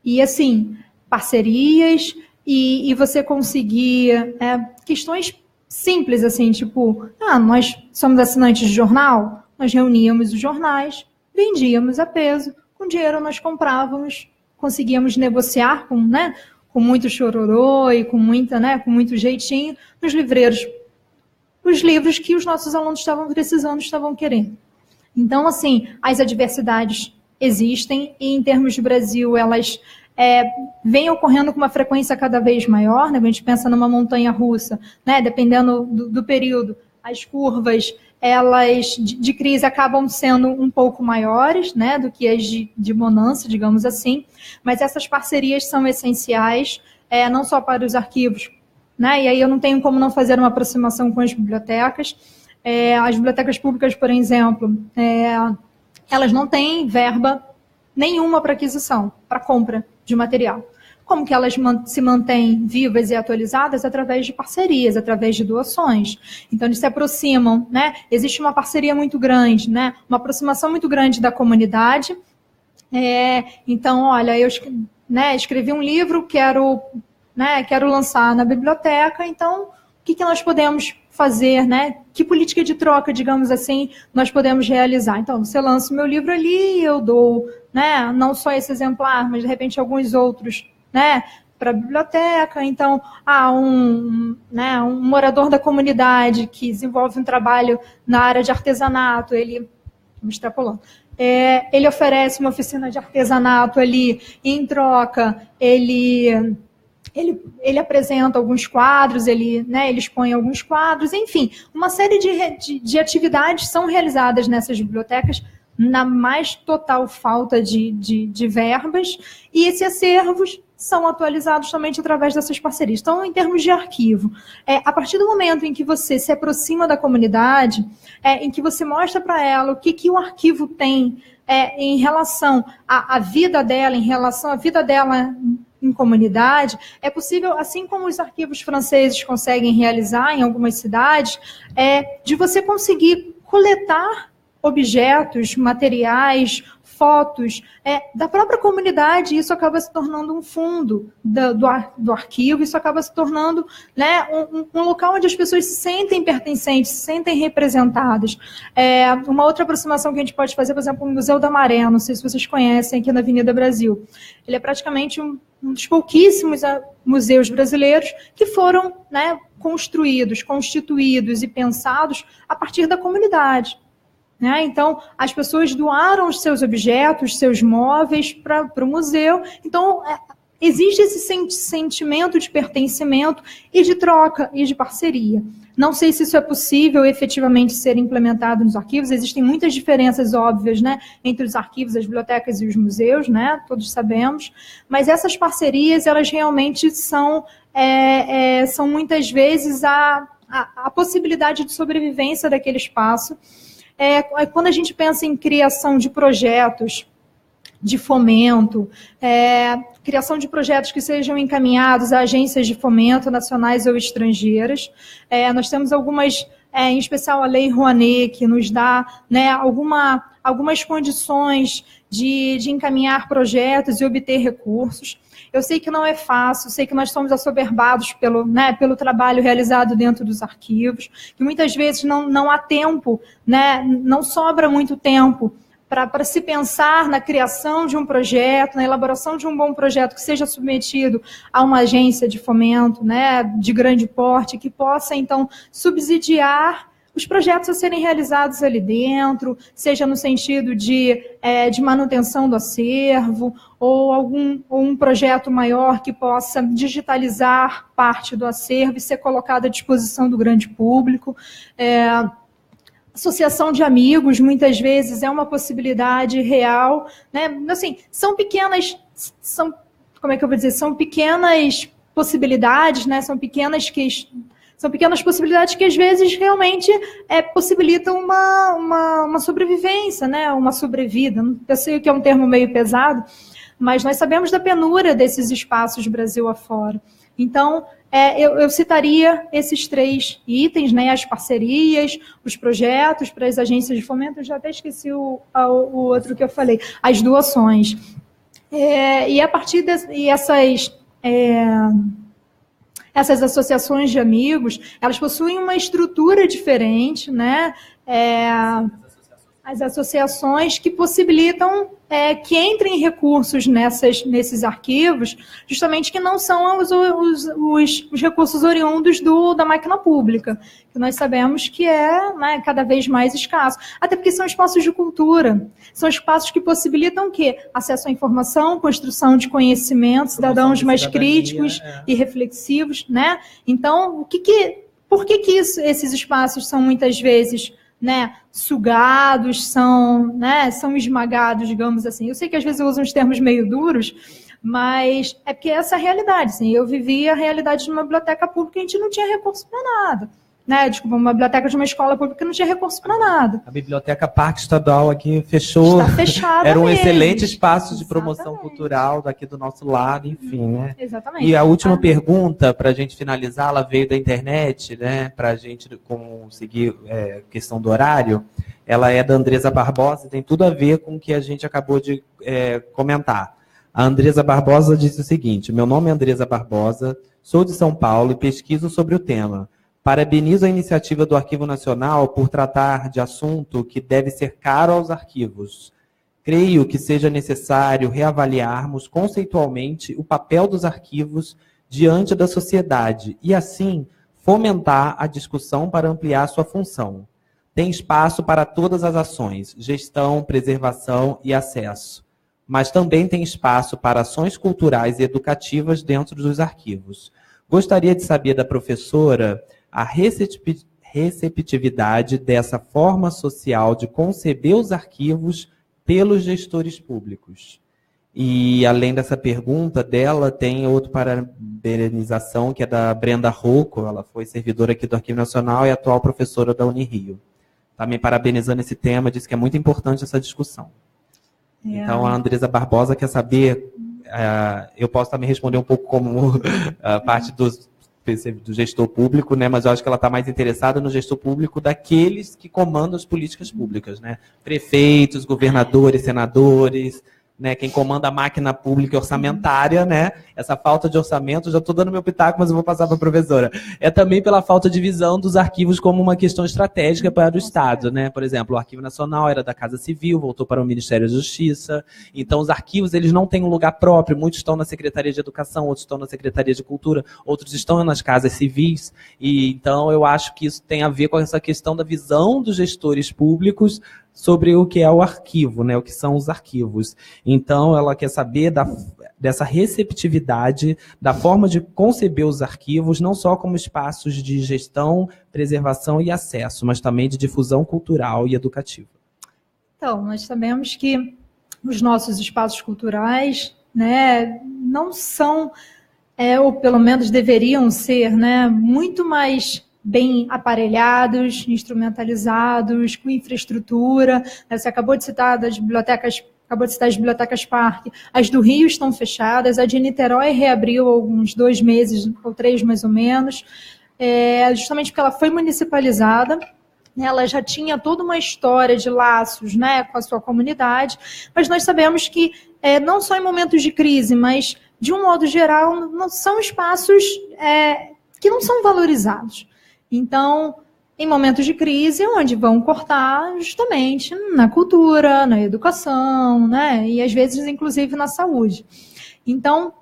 E assim, parcerias e você conseguir questões simples, assim, tipo, nós somos assinantes de jornal, nós reuníamos os jornais, vendíamos a peso, com dinheiro nós comprávamos, conseguíamos negociar com muito chororô e com muito jeitinho nos livreiros, os livros que os nossos alunos estavam precisando, estavam querendo. Então, assim, as adversidades existem e, em termos de Brasil, elas vêm ocorrendo com uma frequência cada vez maior, né? A gente pensa numa montanha-russa, né? Dependendo do período, as curvas elas de crise acabam sendo um pouco maiores, né, do que as de bonança, digamos assim, mas essas parcerias são essenciais, não só para os arquivos, né, e aí eu não tenho como não fazer uma aproximação com as bibliotecas. As bibliotecas públicas, por exemplo, elas não têm verba nenhuma para aquisição, para compra de material. Como que elas se mantêm vivas e atualizadas? Através de parcerias, através de doações. Então, eles se aproximam, né? Existe uma parceria muito grande, né? Uma aproximação muito grande da comunidade. Então, olha, eu escrevi um livro, quero lançar na biblioteca, então, o que nós podemos fazer, né? Que política de troca, digamos assim, nós podemos realizar? Então, você lança o meu livro ali, eu dou, né? Não só esse exemplar, mas, de repente, alguns outros, né, para a biblioteca. Então, um morador da comunidade que desenvolve um trabalho na área de artesanato, ele oferece uma oficina de artesanato ali, e em troca, ele apresenta alguns quadros, ele expõe alguns quadros, enfim, uma série de atividades são realizadas nessas bibliotecas na mais total falta de verbas, e esses acervos são atualizados somente através dessas parcerias. Então, em termos de arquivo, a partir do momento em que você se aproxima da comunidade, em que você mostra para ela o que o arquivo tem em relação à vida dela, em relação à vida dela em comunidade, é possível, assim como os arquivos franceses conseguem realizar em algumas cidades, de você conseguir coletar objetos, materiais, fotos da própria comunidade, e isso acaba se tornando um fundo do arquivo, isso acaba se tornando, né, um local onde as pessoas se sentem pertencentes, se sentem representadas. Uma outra aproximação que a gente pode fazer, por exemplo, o Museu da Maré, não sei se vocês conhecem, aqui na Avenida Brasil. Ele é praticamente um dos pouquíssimos museus brasileiros que foram, né, construídos, constituídos e pensados a partir da comunidade. Né? Então, as pessoas doaram os seus objetos, seus móveis para o museu. Então, existe esse sentimento de pertencimento e de troca e de parceria. Não sei se isso é possível efetivamente ser implementado nos arquivos. Existem muitas diferenças óbvias, né, entre os arquivos, as bibliotecas e os museus, né, todos sabemos. Mas essas parcerias, elas realmente são muitas vezes a possibilidade de sobrevivência daquele espaço. Quando a gente pensa em criação de projetos de fomento, criação de projetos que sejam encaminhados a agências de fomento nacionais ou estrangeiras, nós temos algumas, em especial a Lei Rouanet, que nos dá, né, algumas condições de encaminhar projetos e obter recursos. Eu sei que não é fácil, sei que nós somos assoberbados pelo trabalho realizado dentro dos arquivos, que muitas vezes não há tempo, né, não sobra muito tempo para se pensar na criação de um projeto, na elaboração de um bom projeto que seja submetido a uma agência de fomento, né, de grande porte, que possa, então, subsidiar os projetos a serem realizados ali dentro, seja no sentido de manutenção do acervo, ou um projeto maior que possa digitalizar parte do acervo e ser colocado à disposição do grande público. Associação de amigos, muitas vezes, é uma possibilidade real, né? Assim, são pequenas possibilidades, né? São pequenas possibilidades que, às vezes, realmente possibilitam uma sobrevivência, né? Uma sobrevida. Eu sei que é um termo meio pesado, mas nós sabemos da penúria desses espaços Brasil afora. Então, eu citaria esses 3 itens, né? As parcerias, os projetos para as agências de fomento. Eu já até esqueci o outro que eu falei, as doações. E a partir essas associações de amigos, elas possuem uma estrutura diferente, né? As associações que possibilitam que entrem recursos nesses arquivos, justamente que não são os recursos oriundos da máquina pública, que nós sabemos que né, cada vez mais escasso. Até porque são espaços de cultura, são espaços que possibilitam o quê? Acesso à informação, construção de conhecimentos, cidadãos mais críticos e reflexivos, né? Então, por que esses espaços são muitas vezes né, sugados, são esmagados, digamos assim. Eu sei que às vezes eu uso uns termos meio duros, mas é porque essa é a realidade. Assim, eu vivi a realidade de uma biblioteca pública e a gente não tinha recurso para nada. Né? Desculpa, uma biblioteca de uma escola pública não tinha recurso para nada. A Biblioteca Parque Estadual aqui fechou. Está fechada. Era um mesmo. excelente espaço de promoção Exatamente. cultural daqui do nosso lado, enfim, né? Exatamente. E a última pergunta, para a gente finalizar, ela veio da internet, né? Para a gente conseguir questão do horário. Ela é da Andresa Barbosa e tem tudo a ver com o que a gente acabou de comentar. A Andresa Barbosa disse o seguinte: meu nome é Andresa Barbosa, sou de São Paulo e pesquiso sobre o tema. Parabenizo a iniciativa do Arquivo Nacional por tratar de assunto que deve ser caro aos arquivos. Creio que seja necessário reavaliarmos conceitualmente o papel dos arquivos diante da sociedade e, assim, fomentar a discussão para ampliar sua função. Tem espaço para todas as ações, gestão, preservação e acesso, mas também tem espaço para ações culturais e educativas dentro dos arquivos. Gostaria de saber da professora a receptividade dessa forma social de conceber os arquivos pelos gestores públicos. E, além dessa pergunta dela, tem outra parabenização, que é da Brenda Rocco. Ela foi servidora aqui do Arquivo Nacional e atual professora da Unirio. Também parabenizando esse tema, disse que é muito importante essa discussão. Então, a Andresa Barbosa quer saber, eu posso também responder um pouco como a parte do gestor público, né? Mas eu acho que ela está mais interessada no gestor público daqueles que comandam as políticas públicas, né? Prefeitos, governadores, senadores, né? Quem comanda a máquina pública e orçamentária, né? Essa falta de orçamento, já estou dando meu pitaco, mas eu vou passar para a professora. É também pela falta de visão dos arquivos como uma questão estratégica para o Estado, né? Por exemplo, o Arquivo Nacional era da Casa Civil, voltou para o Ministério da Justiça. Então, os arquivos, eles não têm um lugar próprio. Muitos estão na Secretaria de Educação, outros estão na Secretaria de Cultura, outros estão nas casas civis. E, então, eu acho que isso tem a ver com essa questão da visão dos gestores públicos sobre o que é o arquivo, né? O que são os arquivos. Então, ela quer saber dessa receptividade, da forma de conceber os arquivos, não só como espaços de gestão, preservação e acesso, mas também de difusão cultural e educativa. Então, nós sabemos que os nossos espaços culturais, né, não são, ou pelo menos deveriam ser, né, muito mais bem aparelhados, instrumentalizados, com infraestrutura. Você acabou de citar as bibliotecas Parque. As do Rio estão fechadas, a de Niterói reabriu há alguns 2 meses ou 3 mais ou menos, justamente porque ela foi municipalizada. Ela já tinha toda uma história de laços, né, com a sua comunidade, mas nós sabemos que não só em momentos de crise, mas de um modo geral, não são espaços que não são valorizados. Então, em momentos de crise, onde vão cortar justamente na cultura, na educação, né? E às vezes, inclusive, na saúde. Então,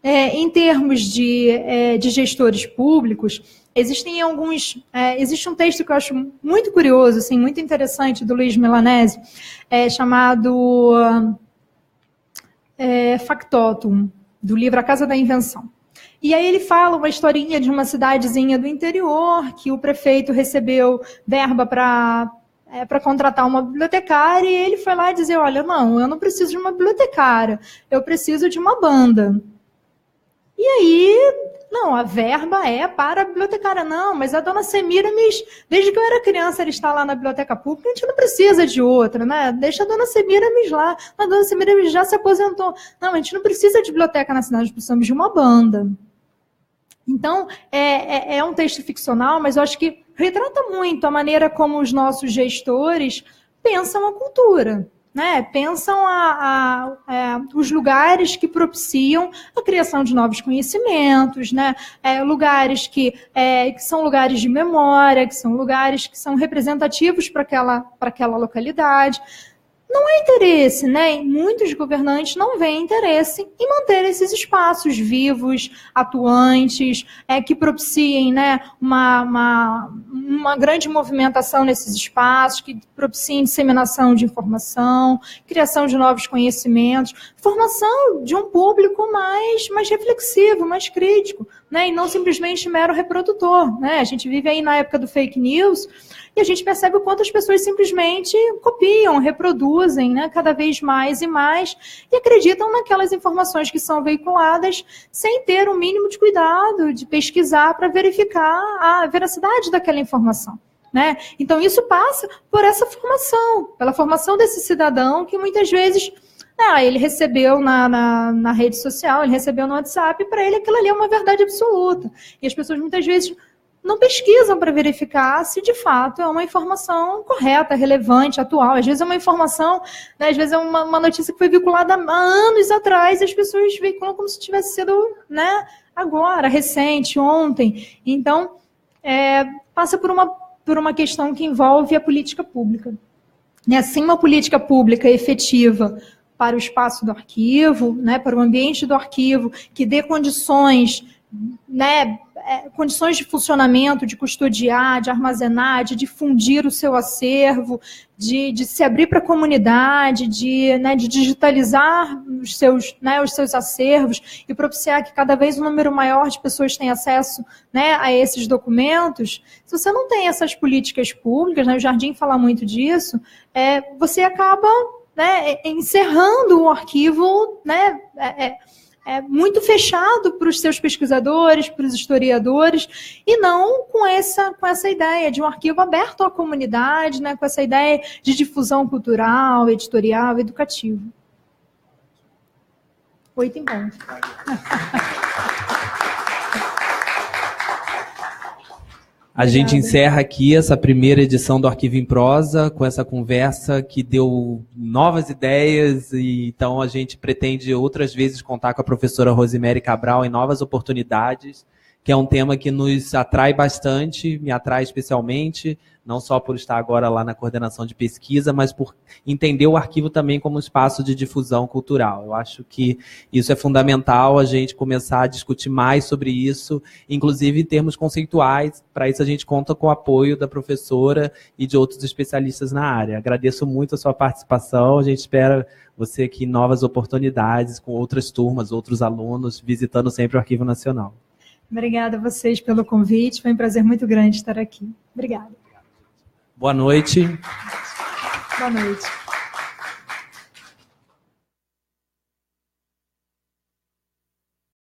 em termos de gestores públicos, existe um texto que eu acho muito curioso, assim, muito interessante, do Luiz Milanese, chamado Factotum, do livro A Casa da Invenção. E aí ele fala uma historinha de uma cidadezinha do interior, que o prefeito recebeu verba para contratar uma bibliotecária, e ele foi lá dizer, olha, não, eu não preciso de uma bibliotecária, eu preciso de uma banda. E aí, não, a verba é para a bibliotecária. Não, mas a dona Semiramis, desde que eu era criança, ela está lá na biblioteca pública, a gente não precisa de outra, né? Deixa a dona Semiramis lá. A dona Semiramis já se aposentou. Não, a gente não precisa de biblioteca na cidade, nós precisamos de uma banda. Então, é um texto ficcional, mas eu acho que retrata muito a maneira como os nossos gestores pensam a cultura, né? Pensam os lugares que propiciam a criação de novos conhecimentos, né? Lugares que são lugares de memória, que são lugares que são representativos para aquela localidade. Não há interesse, né? Muitos governantes não veem interesse em manter esses espaços vivos, atuantes, que propiciem, né, uma grande movimentação nesses espaços, que propiciem disseminação de informação, criação de novos conhecimentos, formação de um público mais reflexivo, mais crítico. né, e não simplesmente mero reprodutor, né? A gente vive aí na época do fake news e a gente percebe o quanto as pessoas simplesmente copiam, reproduzem, né, cada vez mais e mais e acreditam naquelas informações que são veiculadas sem ter o mínimo de cuidado, de pesquisar para verificar a veracidade daquela informação. Né? Então, isso passa por essa formação, pela formação desse cidadão que muitas vezes ele recebeu na rede social, ele recebeu no WhatsApp, e para ele aquilo ali é uma verdade absoluta. E as pessoas muitas vezes não pesquisam para verificar se de fato é uma informação correta, relevante, atual. Às vezes é uma informação, né, às vezes é uma notícia que foi vinculada há anos atrás, e as pessoas veiculam como se tivesse sido, né, agora, recente, ontem. Então, passa por uma questão que envolve a política pública. Sem uma política pública efetiva para o espaço do arquivo, né, para o ambiente do arquivo, que dê condições, né, condições de funcionamento, de custodiar, de armazenar, de difundir o seu acervo, de se abrir para a comunidade, de digitalizar os seus acervos e propiciar que cada vez um número maior de pessoas tenha acesso, né, a esses documentos. Se você não tem essas políticas públicas, né, o Jardim fala muito disso, você acaba, né, encerrando o arquivo, né, muito fechado para os seus pesquisadores, para os historiadores, e não com essa ideia de um arquivo aberto à comunidade, né, com essa ideia de difusão cultural, editorial, educativo. 8 em ponto. A gente encerra aqui essa primeira edição do Arquivo em Prosa com essa conversa que deu novas ideias, e então a gente pretende outras vezes contar com a professora Rosemary Cabral em novas oportunidades, que é um tema que nos atrai bastante, me atrai especialmente, não só por estar agora lá na coordenação de pesquisa, mas por entender o arquivo também como um espaço de difusão cultural. Eu acho que isso é fundamental, a gente começar a discutir mais sobre isso, inclusive em termos conceituais. Para isso a gente conta com o apoio da professora e de outros especialistas na área. Agradeço muito a sua participação, a gente espera você aqui em novas oportunidades, com outras turmas, outros alunos, visitando sempre o Arquivo Nacional. Obrigada a vocês pelo convite, foi um prazer muito grande estar aqui. Obrigada. Boa noite. Boa noite.